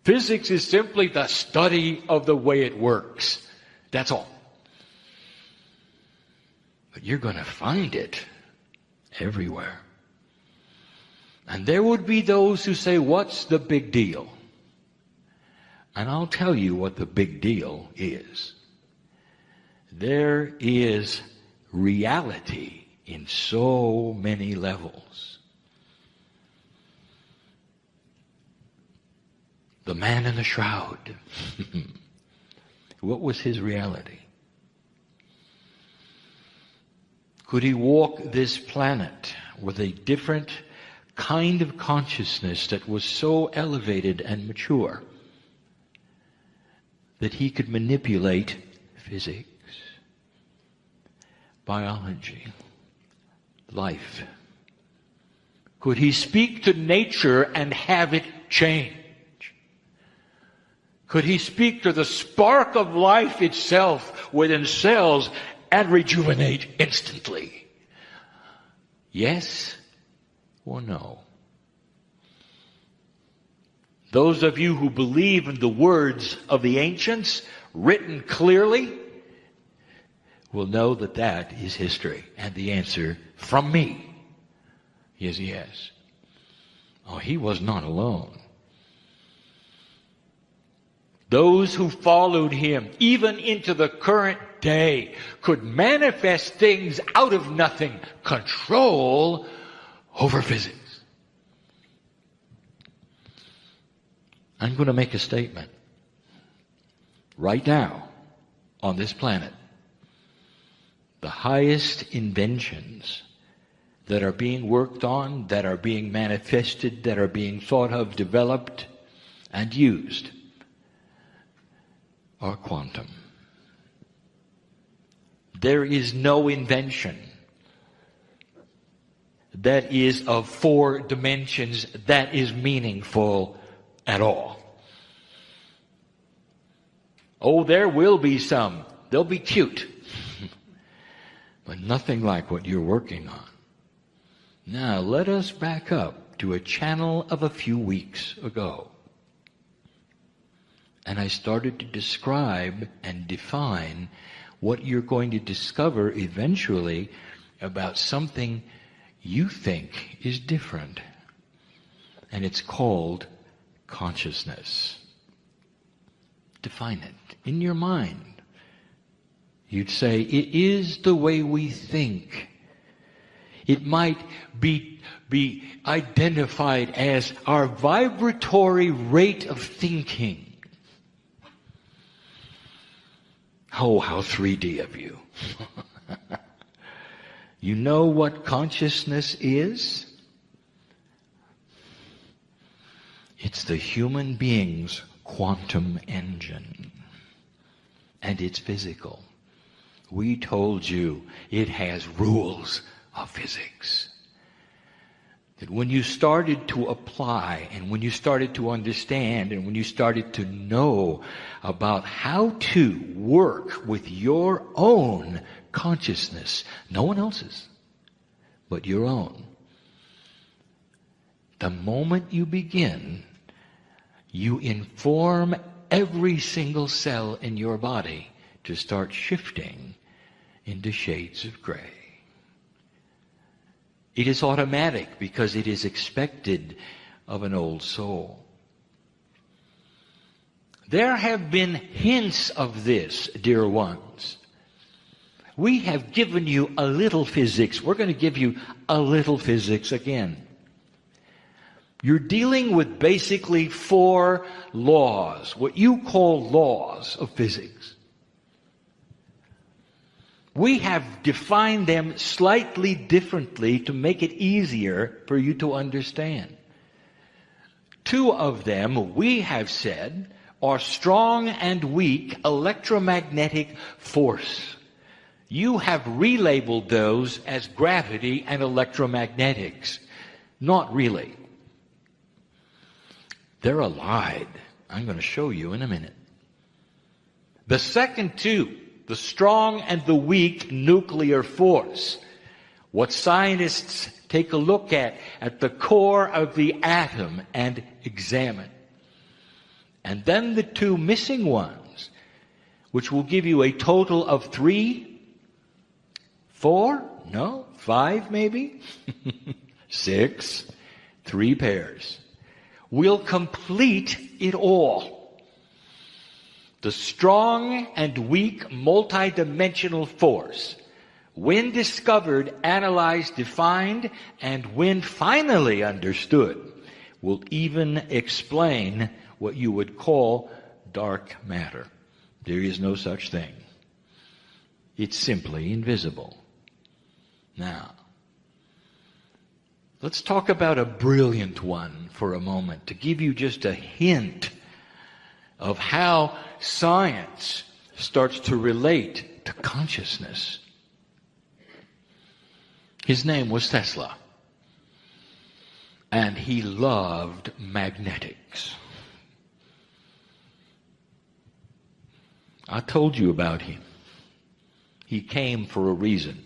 Physics is simply the study of the way it works. That's all. But you're going to find it everywhere. And there would be those who say, "What's the big deal?" And I'll tell you what the big deal is. There is reality in so many levels. The man in the shroud. What was his reality? Could he walk this planet with a different kind of consciousness that was so elevated and mature that he could manipulate physics, biology, life? Could he speak to nature and have it change? Could he speak to the spark of life itself within cells and rejuvenate instantly? Yes or no? Those of you who believe in the words of the ancients, written clearly, will know that that is history. And the answer from me is yes. Oh, he was not alone. Those who followed him, even into the current day, could manifest things out of nothing, control over physics. I'm going to make a statement. Right now, on this planet, the highest inventions that are being worked on, that are being manifested, that are being thought of, developed, and used are quantum. There is no invention that is of 4 dimensions that is meaningful at all. Oh, there will be some. They'll be cute. But nothing like what you're working on. Now, let us back up to a channel of a few weeks ago. And I started to describe and define what you're going to discover eventually about something you think is different. And it's called consciousness. Define it in your mind. You'd say, it is the way we think. It might be identified as our vibratory rate of thinking. Oh, how 3D of you. You know what consciousness is? It's the human being's quantum engine. And it's physical. We told you it has rules of physics. That when you started to apply, and when you started to understand, and when you started to know about how to work with your own consciousness, no one else's, but your own, the moment you begin, you inform every single cell in your body to start shifting into shades of gray. It is automatic because it is expected of an old soul. There have been hints of this, dear ones. We have given you a little physics. We're going to give you a little physics again. You're dealing with basically 4 laws, what you call laws of physics. We have defined them slightly differently to make it easier for you to understand. 2 of them, we have said, are strong and weak electromagnetic force. You have relabeled those as gravity and electromagnetics. Not really. They're allied. I'm going to show you in a minute. The second 2, the strong and the weak nuclear force, what scientists take a look at the core of the atom and examine. And then the 2 missing ones, which will give you a total of 3, 4, no, 5 maybe, 6, 3 pairs, will complete it all. The strong and weak multidimensional force, when discovered, analyzed, defined, and when finally understood, will even explain what you would call dark matter. There is no such thing. It's simply invisible. Now, let's talk about a brilliant one for a moment to give you just a hint of how science starts to relate to consciousness. His name was Tesla, and he loved magnetics. I told you about him. He came for a reason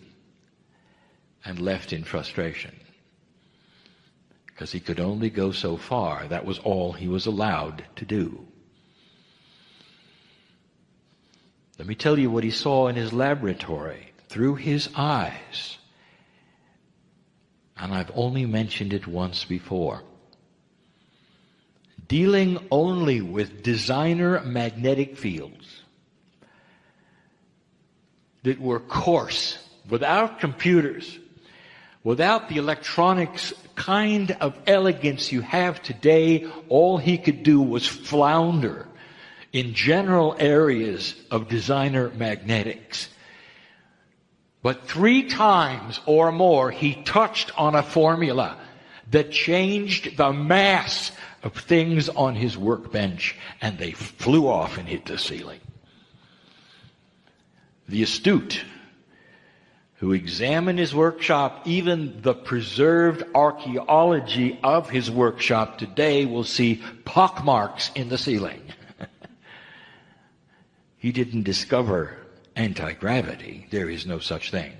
and left in frustration because he could only go so far. That was all he was allowed to do. Let me tell you what he saw in his laboratory through his eyes. And I've only mentioned it once before. Dealing only with designer magnetic fields that were coarse, without computers, without the electronics kind of elegance you have today, all he could do was flounder in general areas of designer magnetics. But 3 times or more he touched on a formula that changed the mass of things on his workbench, and they flew off and hit the ceiling. The astute who examine his workshop, even the preserved archaeology of his workshop today, will see pockmarks in the ceiling. He didn't discover anti-gravity. There is no such thing.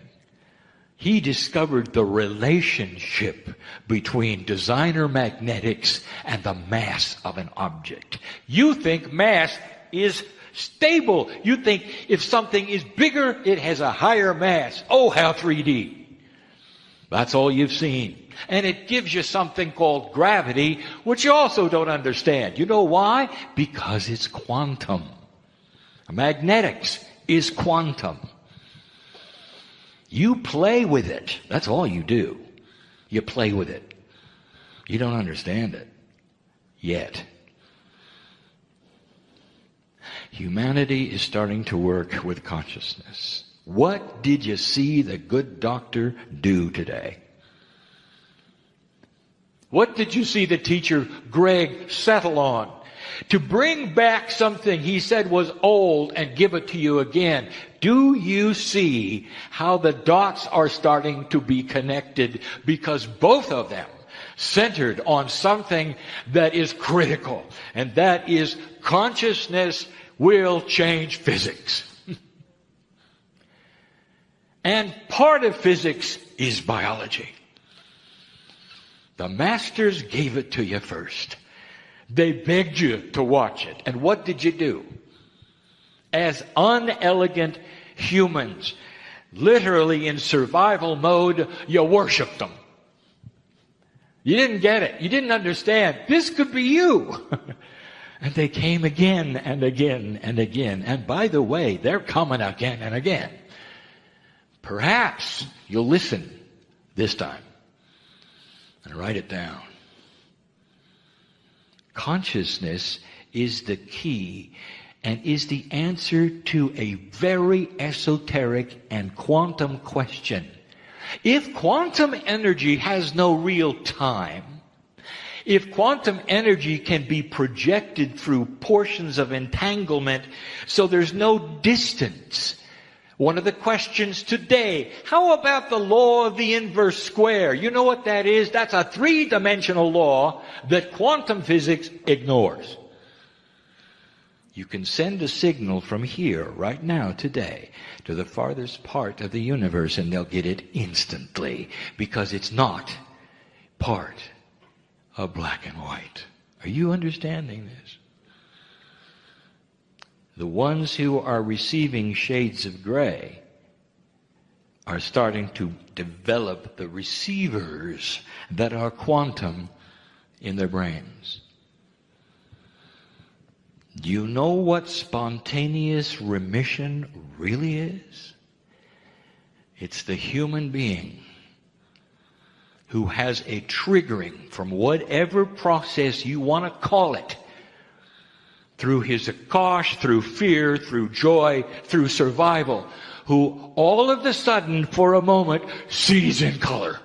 He discovered the relationship between designer magnetics and the mass of an object. You think mass is stable. You think if something is bigger, it has a higher mass. Oh, how 3D. That's all you've seen. And it gives you something called gravity, which you also don't understand. You know why? Because it's quantum. Magnetics is quantum. You play with it. That's all you do. You play with it. You don't understand it yet. Humanity is starting to work with consciousness. What did you see the good doctor do today? What did you see the teacher Greg settle on? To bring back something he said was old and give it to you again. Do you see how the dots are starting to be connected? Because both of them centered on something that is critical, and that is consciousness will change physics. And part of physics is biology. The masters gave it to you first. They begged you to watch it. And what did you do? As unelegant humans, literally in survival mode, you worshiped them. You didn't get it. You didn't understand. This could be you. And they came again and again and again. And by the way, they're coming again and again. Perhaps you'll listen this time and write it down. Consciousness is the key and is the answer to a very esoteric and quantum question. If quantum energy has no real time, if quantum energy can be projected through portions of entanglement so there's no distance, one of the questions today, how about the law of the inverse square? You know what that is? That's a three-dimensional law that quantum physics ignores. You can send a signal from here, right now, today, to the farthest part of the universe, and they'll get it instantly, because it's not part of black and white. Are you understanding this? The ones who are receiving shades of gray are starting to develop the receivers that are quantum in their brains. Do you know what spontaneous remission really is? It's the human being who has a triggering from whatever process you want to call it, through his Akash, through fear, through joy, through survival, who all of a sudden, for a moment, sees in color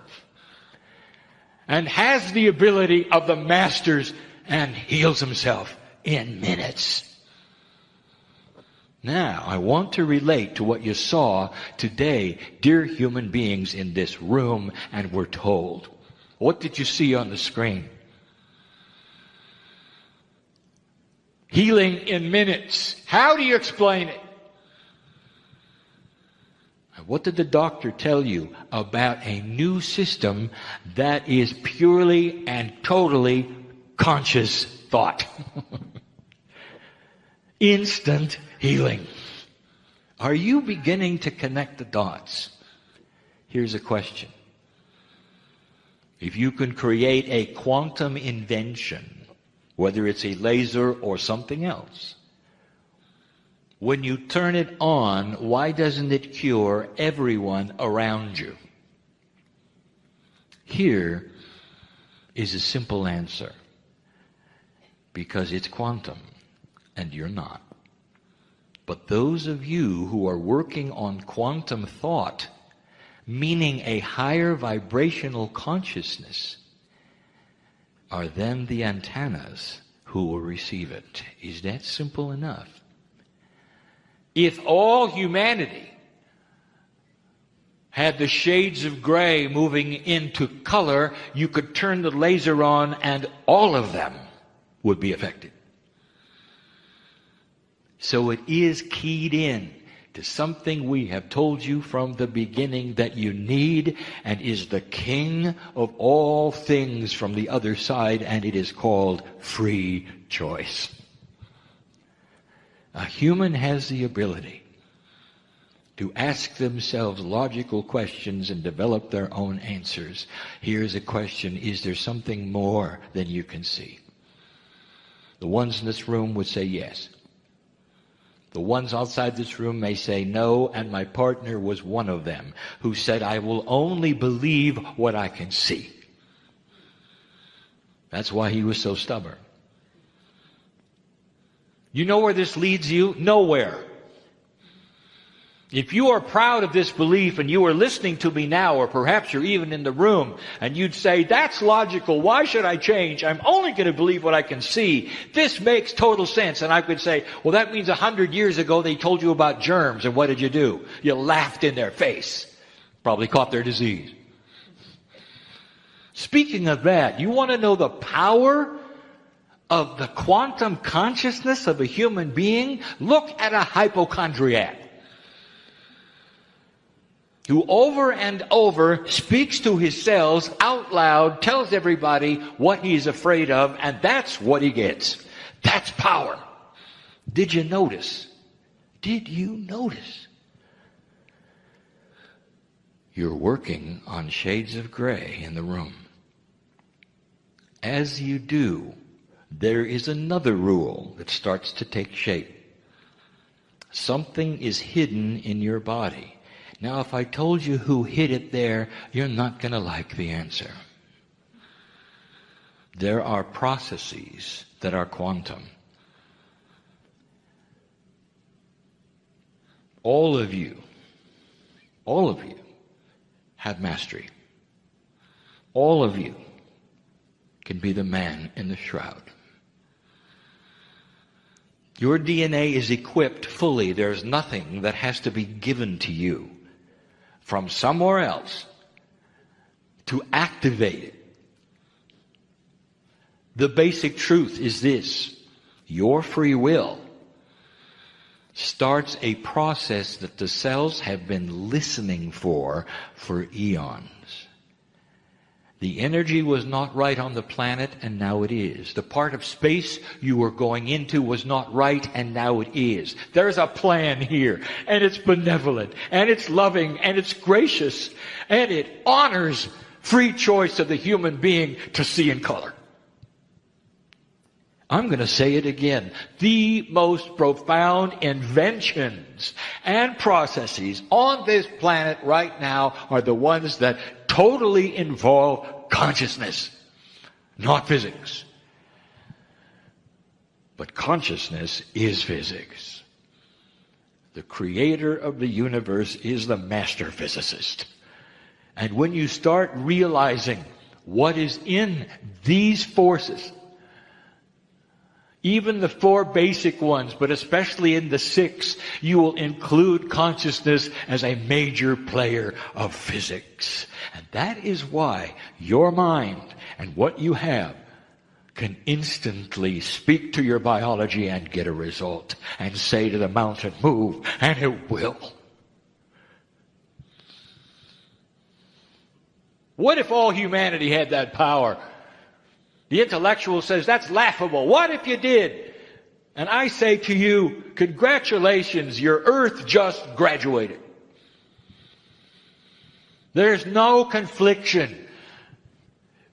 and has the ability of the masters and heals himself in minutes. Now, I want to relate to what you saw today, dear human beings in this room, and were told. What did you see on the screen? Healing in minutes. How do you explain it? What did the doctor tell you about a new system that is purely and totally conscious thought? Instant healing. Are you beginning to connect the dots? Here's a question. If you can create a quantum invention, whether it's a laser or something else, when you turn it on, why doesn't it cure everyone around you? Here is a simple answer. Because it's quantum, and you're not. But those of you who are working on quantum thought, meaning a higher vibrational consciousness, are then the antennas who will receive it. Is that simple enough? If all humanity had the shades of gray moving into color, you could turn the laser on and all of them would be affected. So it is keyed in to something we have told you from the beginning that you need, and is the king of all things from the other side, and it is called free choice. A human has the ability to ask themselves logical questions and develop their own answers. Here's a question: is there something more than you can see? The ones in this room would say yes. The ones outside this room may say no, and my partner was one of them who said, I will only believe what I can see. That's why he was so stubborn. You know where this leads you? Nowhere. If you are proud of this belief and you are listening to me now, or perhaps you're even in the room, and you'd say, that's logical, why should I change? I'm only going to believe what I can see. This makes total sense. And I could say, well, that means 100 years ago they told you about germs, and what did you do? You laughed in their face. Probably caught their disease. Speaking of that, you want to know the power of the quantum consciousness of a human being? Look at a hypochondriac who over and over speaks to his cells out loud, tells everybody what he's afraid of, and that's what he gets. That's power. Did you notice? Did you notice? You're working on shades of gray in the room. As you do, there is another rule that starts to take shape. Something is hidden in your body. Now, if I told you who hid it there, you're not going to like the answer. There are processes that are quantum. All of you have mastery. All of you can be the man in the shroud. Your DNA is equipped fully. There's nothing that has to be given to you from somewhere else to activate it. The basic truth is this: your free will starts a process that the cells have been listening for eons. The energy was not right on the planet, and now it is. The part of space you were going into was not right, and now it is. There's a plan here, and it's benevolent, and it's loving, and it's gracious, and it honors free choice of the human being to see in color. I'm going to say it again. The most profound inventions and processes on this planet right now are the ones that totally involve consciousness, not physics. But consciousness is physics. The creator of the universe is the master physicist. And when you start realizing what is in these forces, even the 4 basic ones, but especially in the 6, you will include consciousness as a major player of physics. And that is why your mind and what you have can instantly speak to your biology and get a result, and say to the mountain, move, and it will. What if all humanity had that power? The intellectual says, that's laughable. What if you did? And I say to you, congratulations, your Earth just graduated. There's no confliction,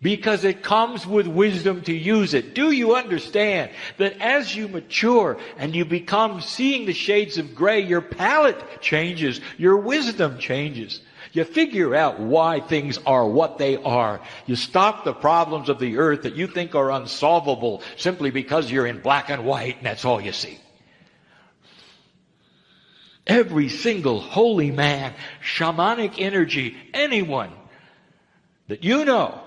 because it comes with wisdom to use it. Do you understand that as you mature and you become seeing the shades of gray, your palate changes, your wisdom changes. You figure out why things are what they are. You stop the problems of the earth that you think are unsolvable simply because you're in black and white and that's all you see. Every single holy man, shamanic energy, anyone that you know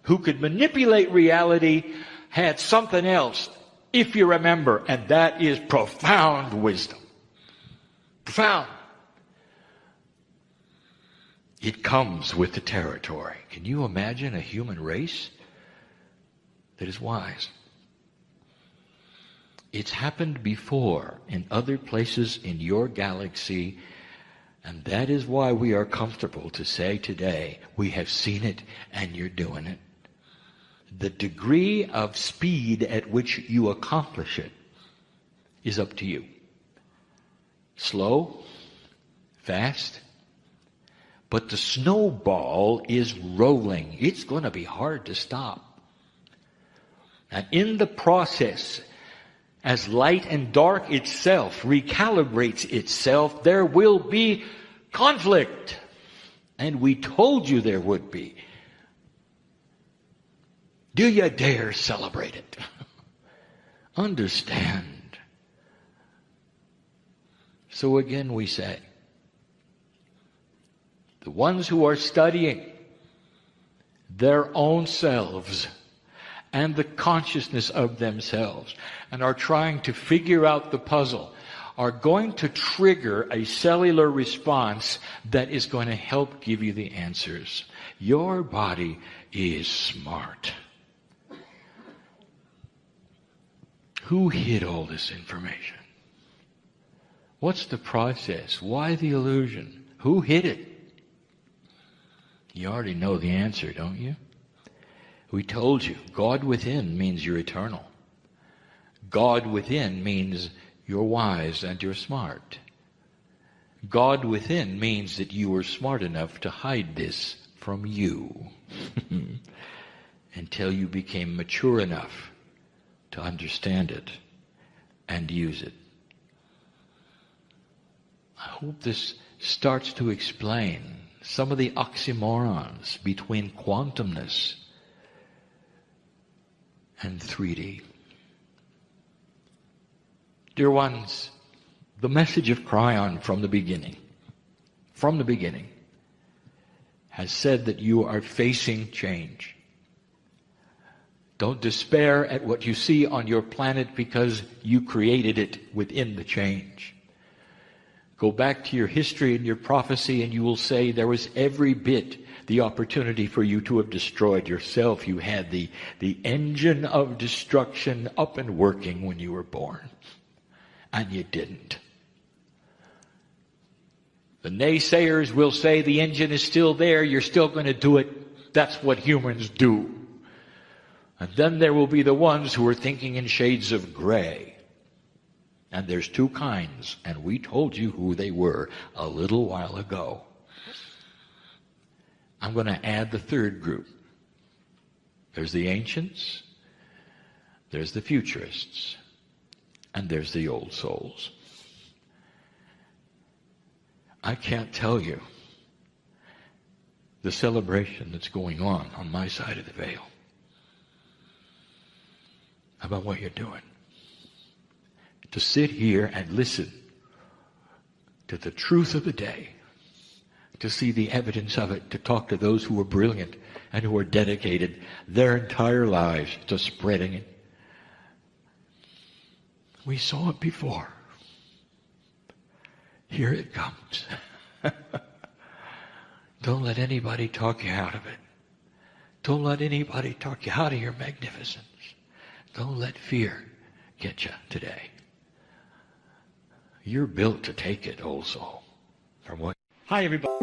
who could manipulate reality had something else, if you remember, and that is profound wisdom. Profound. It comes with the territory. Can you imagine a human race that is wise? It's happened before in other places in your galaxy, and that is why we are comfortable to say today, we have seen it and you're doing it. The degree of speed at which you accomplish it is up to you. Slow, fast. But the snowball is rolling. It's going to be hard to stop. And in the process, as light and dark itself recalibrates itself, there will be conflict. And we told you there would be. Do you dare celebrate it? Understand. So again we say, the ones who are studying their own selves and the consciousness of themselves and are trying to figure out the puzzle are going to trigger a cellular response that is going to help give you the answers. Your body is smart. Who hid all this information? What's the process? Why the illusion? Who hid it? You already know the answer, don't you? We told you, God within means you're eternal. God within means you're wise and you're smart. God within means that you were smart enough to hide this from you until you became mature enough to understand it and use it. I hope this starts to explain some of the oxymorons between quantumness and 3D. Dear ones, the message of Kryon from the beginning, has said that you are facing change. Don't despair at what you see on your planet because you created it within the change. Go back to your history and your prophecy and you will say there was every bit the opportunity for you to have destroyed yourself. You had the engine of destruction up and working when you were born. And you didn't. The naysayers will say the engine is still there, you're still going to do it. That's what humans do. And then there will be the ones who are thinking in shades of gray. And there's two kinds, and we told you who they were a little while ago. I'm going to add the third group. There's the ancients, there's the futurists, and there's the old souls. I can't tell you the celebration that's going on my side of the veil about what you're doing. To sit here and listen to the truth of the day, to see the evidence of it, to talk to those who are brilliant and who are dedicated their entire lives to spreading it. We saw it before. Here it comes. Don't let anybody talk you out of it. Don't let anybody talk you out of your magnificence. Don't let fear get you today. You're built to take it also. From what? Hi, everybody.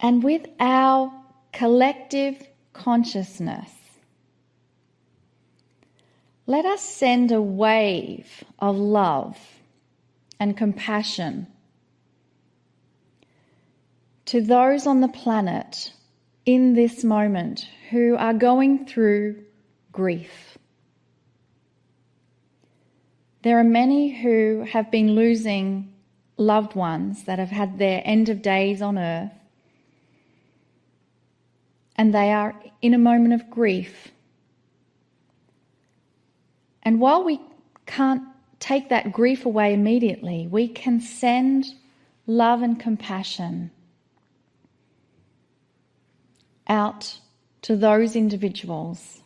And with our collective consciousness, let us send a wave of love and compassion to those on the planet in this moment who are going through grief. There are many who have been losing loved ones that have had their end of days on earth, and they are in a moment of grief. And while we can't take that grief away immediately, we can send love and compassion out to those individuals.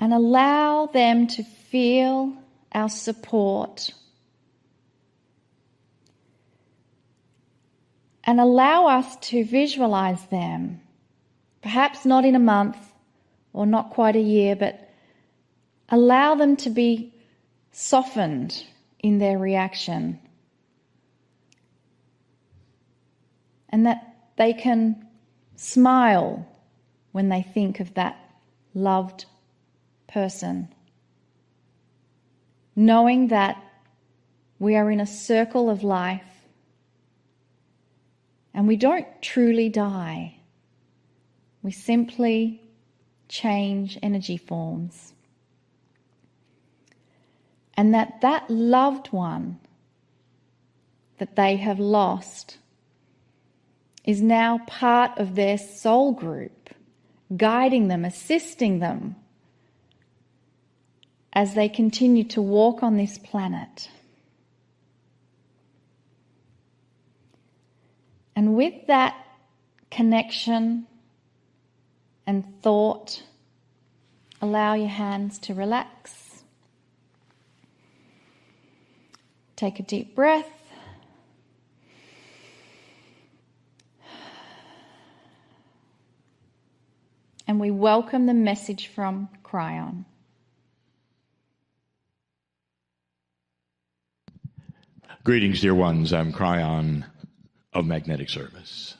And allow them to feel our support. And allow us to visualize them, perhaps not in a month or not quite a year, but allow them to be softened in their reaction. And that they can smile when they think of that loved person, knowing that we are in a circle of life and we don't truly die. We simply change energy forms. And that loved one that they have lost is now part of their soul group, guiding them, assisting them as they continue to walk on this planet. And with that connection and thought, allow your hands to relax. Take a deep breath. And we welcome the message from Kryon. Greetings, dear ones. I'm Kryon of Magnetic Service.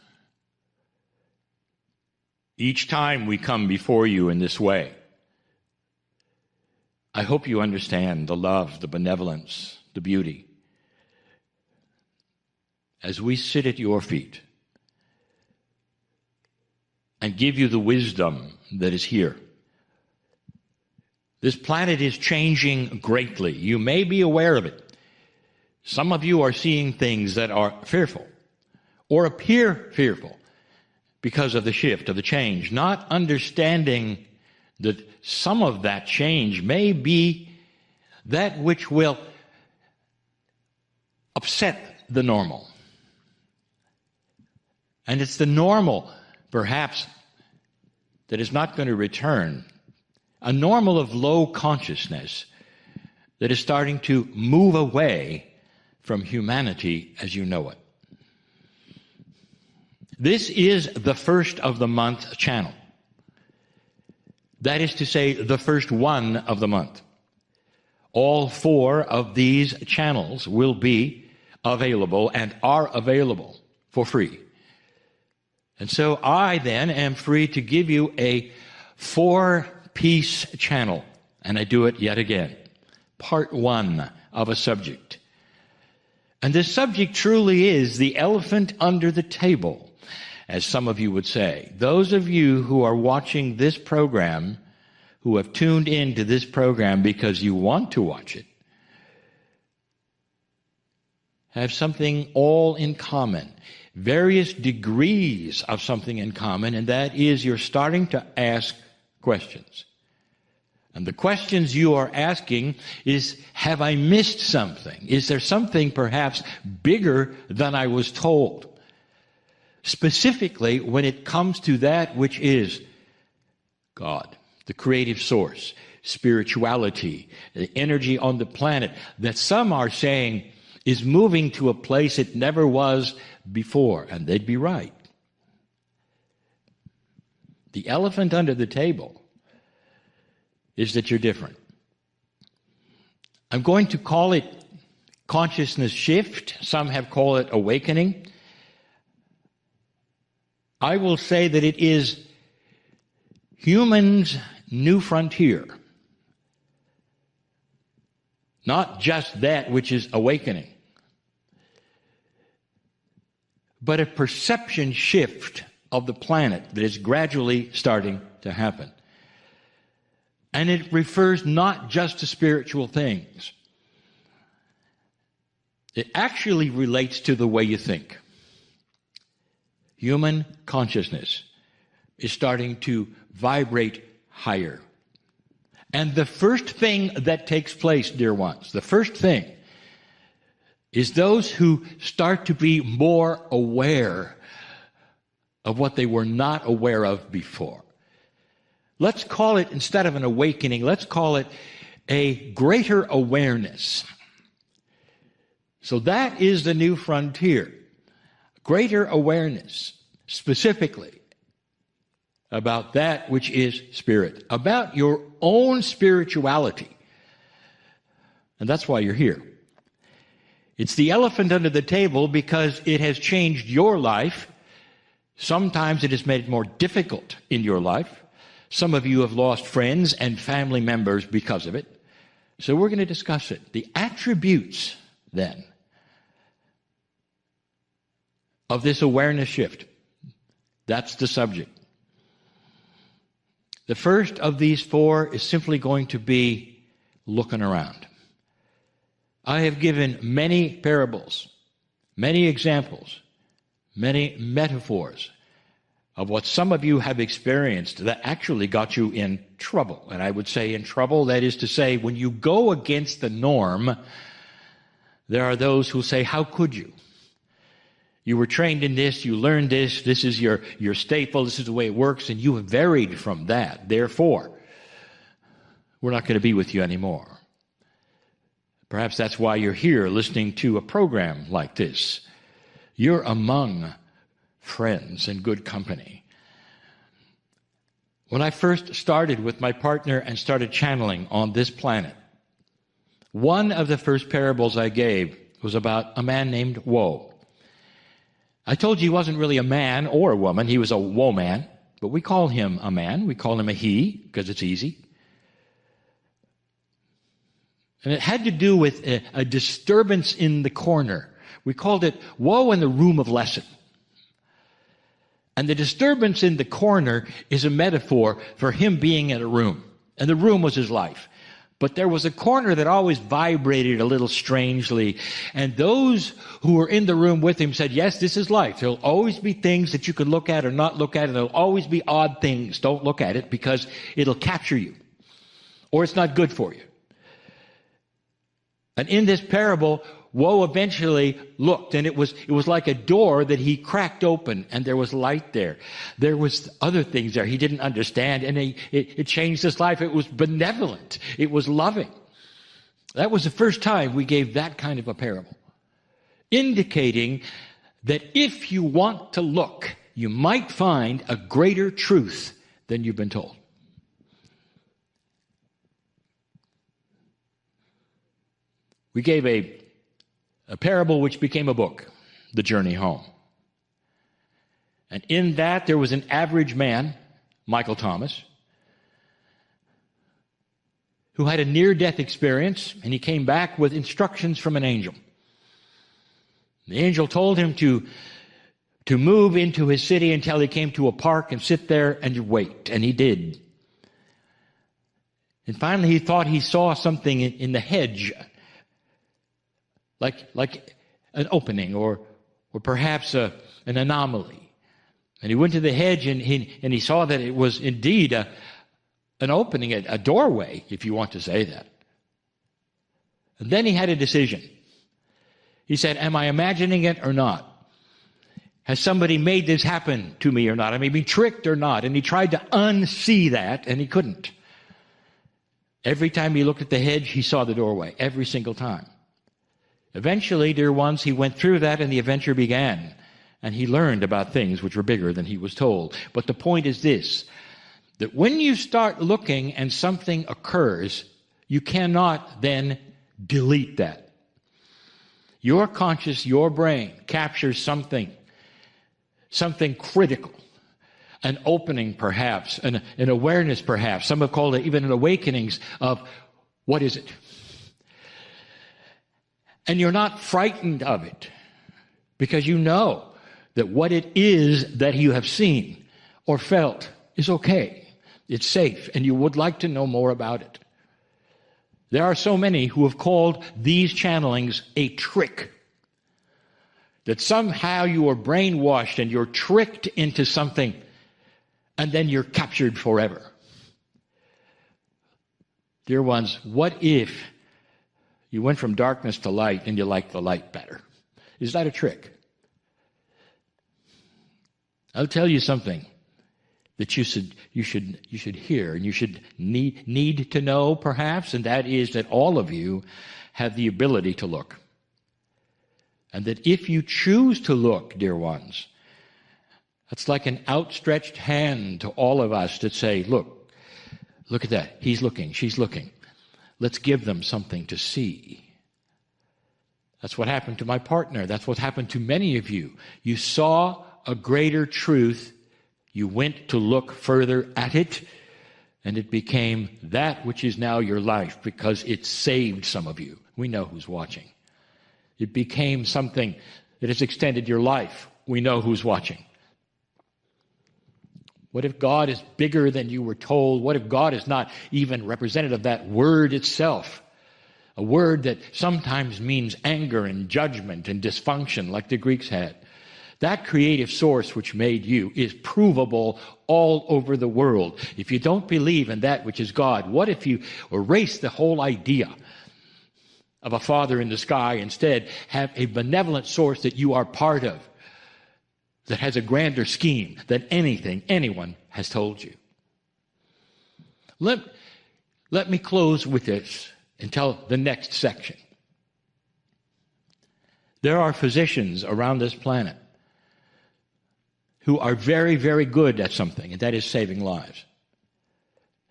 Each time we come before you in this way, I hope you understand the love, the benevolence, the beauty. As we sit at your feet and give you the wisdom that is here. This planet is changing greatly. You may be aware of it. Some of you are seeing things that are fearful or appear fearful because of the shift, of the change, not understanding that some of that change may be that which will upset the normal. And it's the normal, perhaps, that is not going to return. A normal of low consciousness that is starting to move away from humanity as you know it. This is the first of the month channel. That is to say, the first one of the month. All 4 of these channels will be available and are available for free. And so I then am free to give you a 4-piece channel. And I do it yet again. Part 1 of a subject. And this subject truly is the elephant under the table, as some of you would say. Those of you who are watching this program, who have tuned into this program because you want to watch it, have something all in common. Various degrees of something in common, and that is you're starting to ask questions. And the questions you are asking is, have I missed something? Is there something perhaps bigger than I was told? Specifically, when it comes to that which is God, the creative source, spirituality, the energy on the planet, that some are saying is moving to a place it never was before, and they'd be right. The elephant under the table is that you're different. I'm going to call it consciousness shift. Some have called it awakening. I will say that it is humans' new frontier. Not just that which is awakening, but a perception shift of the planet that is gradually starting to happen. And it refers not just to spiritual things. It actually relates to the way you think. Human consciousness is starting to vibrate higher. And the first thing that takes place, dear ones, the first thing is those who start to be more aware of what they were not aware of before. Let's call it, instead of an awakening, let's call it a greater awareness. So that is the new frontier. Greater awareness, specifically about that which is spirit, about your own spirituality. And that's why you're here. It's the elephant under the table because it has changed your life. Sometimes it has made it more difficult in your life. Some of you have lost friends and family members because of it. So we're going to discuss it. The attributes, then, of this awareness shift. That's the subject. The first of these four is simply going to be looking around. I have given many parables, many examples, many metaphors of what some of you have experienced that actually got you in trouble. And I would say in trouble, that is to say, when you go against the norm, there are those who say, how could you? You were trained in this, you learned this, this is your staple, this is the way it works, and you have varied from that. Therefore, we're not going to be with you anymore. Perhaps that's why you're here listening to a program like this. You're among friends and good company. When I first started with my partner and started channeling on this planet, one of the first parables I gave was about a man named Woe. I told you he wasn't really a man or a woman. He was a woe-man, but we call him a man. We call him a he because it's easy. And it had to do with a disturbance in the corner. We called it woe in the room of lesson. And the disturbance in the corner is a metaphor for him being in a room. And the room was his life. But there was a corner that always vibrated a little strangely. And those who were in the room with him said, yes, this is life. There'll always be things that you can look at or not look at. And there'll always be odd things. Don't look at it because it'll capture you. Or it's not good for you. And in this parable, Woe eventually looked, and it was like a door that he cracked open, and there was light there. There was other things there he didn't understand, and it changed his life. It was benevolent. It was loving. That was the first time we gave that kind of a parable, indicating that if you want to look, you might find a greater truth than you've been told. We gave a parable which became a book, The Journey Home. And in that there was an average man, Michael Thomas, who had a near-death experience, and he came back with instructions from an angel. The angel told him to move into his city until he came to a park and sit there and wait, and he did. And finally he thought he saw something in the hedge, like an opening or perhaps an anomaly. And he went to the hedge and he saw that it was indeed an opening, a doorway, if you want to say that. And then he had a decision. He said, am I imagining it or not? Has somebody made this happen to me or not? Am I being tricked or not? And he tried to unsee that, and he couldn't. Every time he looked at the hedge, he saw the doorway, every single time. Eventually, dear ones, he went through that and the adventure began. And he learned about things which were bigger than he was told. But the point is this, that when you start looking and something occurs, you cannot then delete that. Your conscious, your brain captures something critical, an opening perhaps, an awareness perhaps. Some have called it even an awakenings of what is it? And you're not frightened of it because you know that what it is that you have seen or felt is okay. It's safe, and you would like to know more about it. There are so many who have called these channelings a trick, that somehow you are brainwashed and you're tricked into something, and then you're captured forever. Dear ones, what if you went from darkness to light and you liked the light better? Is that a trick? I'll tell you something that you should hear, and you should need to know, perhaps, and that is that all of you have the ability to look. And that if you choose to look, dear ones, that's like an outstretched hand to all of us to say, look at that. He's looking, she's looking. Let's give them something to see. That's what happened to my partner. That's what happened to many of you. You saw a greater truth. You went to look further at it, and it became that which is now your life because it saved some of you. We know who's watching. It became something that has extended your life. We know who's watching. What if God is bigger than you were told? What if God is not even representative of that word itself? A word that sometimes means anger and judgment and dysfunction like the Greeks had. That creative source which made you is provable all over the world. If you don't believe in that which is God, what if you erase the whole idea of a Father in the sky, instead have a benevolent source that you are part of, that has a grander scheme than anything anyone has told you? Let me close with this until the next section. There are physicians around this planet who are very, very good at something, and that is saving lives.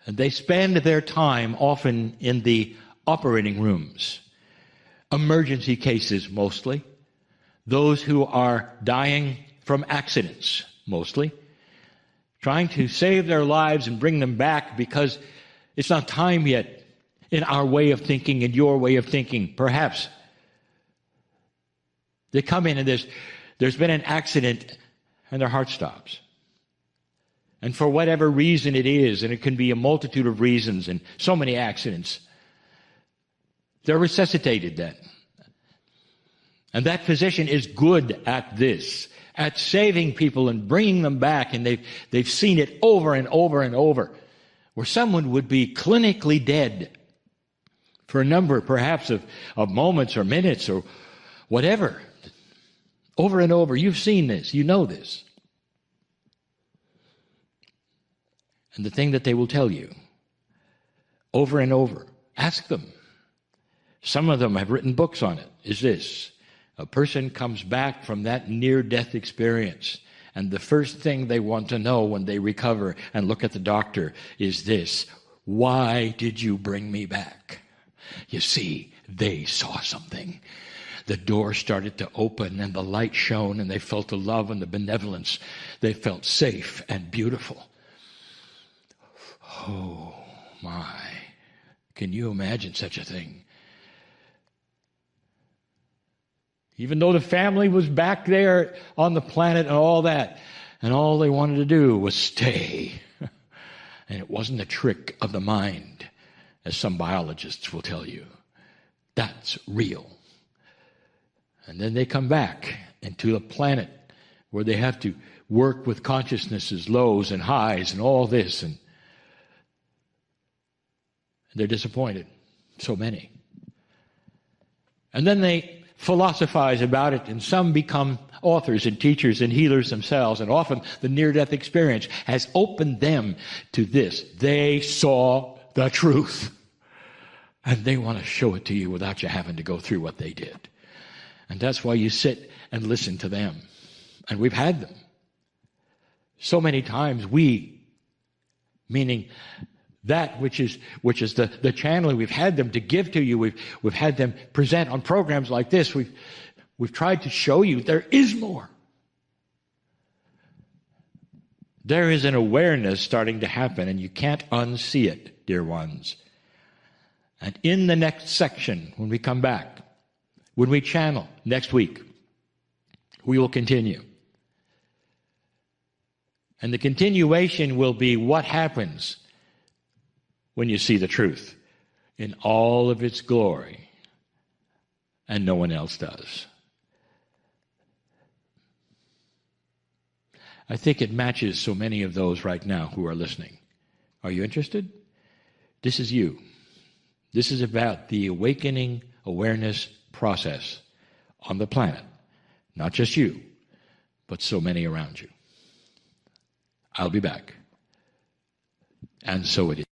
And they spend their time often in the operating rooms, emergency cases mostly, those who are dying from accidents mostly, trying to save their lives and bring them back because it's not time yet in our way of thinking and your way of thinking, perhaps. They come in and there's been an accident and their heart stops. And for whatever reason it is, and it can be a multitude of reasons and so many accidents, they're resuscitated then. And that physician is good at this, at saving people and bringing them back, and they've seen it over and over and over, where someone would be clinically dead for a number, perhaps, of moments or minutes or whatever. Over and over. You've seen this. You know this. And the thing that they will tell you over and over, ask them. Some of them have written books on it, is this. A person comes back from that near-death experience, and the first thing they want to know when they recover and look at the doctor is this: why did you bring me back? You see, they saw something. The door started to open and the light shone, and they felt the love and the benevolence. They felt safe and beautiful. Oh, my. Can you imagine such a thing? Even though the family was back there on the planet and all that, and all they wanted to do was stay. And it wasn't a trick of the mind, as some biologists will tell you. That's real. And then they come back into a planet where they have to work with consciousnesses, lows and highs and all this, and they're disappointed. So many. And then they philosophize about it, and some become authors and teachers and healers themselves, and often the near-death experience has opened them to this. They saw the truth, and they want to show it to you without you having to go through what they did. And that's why you sit and listen to them. And we've had them. So many times we, meaning that which is the channeling, we've had them to give to you. We've had them present on programs like this. We've tried to show you there is more. There is an awareness starting to happen, and you can't unsee it, dear ones. And in the next section, when we come back, when we channel next week, we will continue. And the continuation will be what happens when you see the truth in all of its glory, and no one else does. I think it matches so many of those right now who are listening. Are you interested? This is you. This is about the awakening awareness process on the planet. Not just you, but so many around you. I'll be back. And so it is.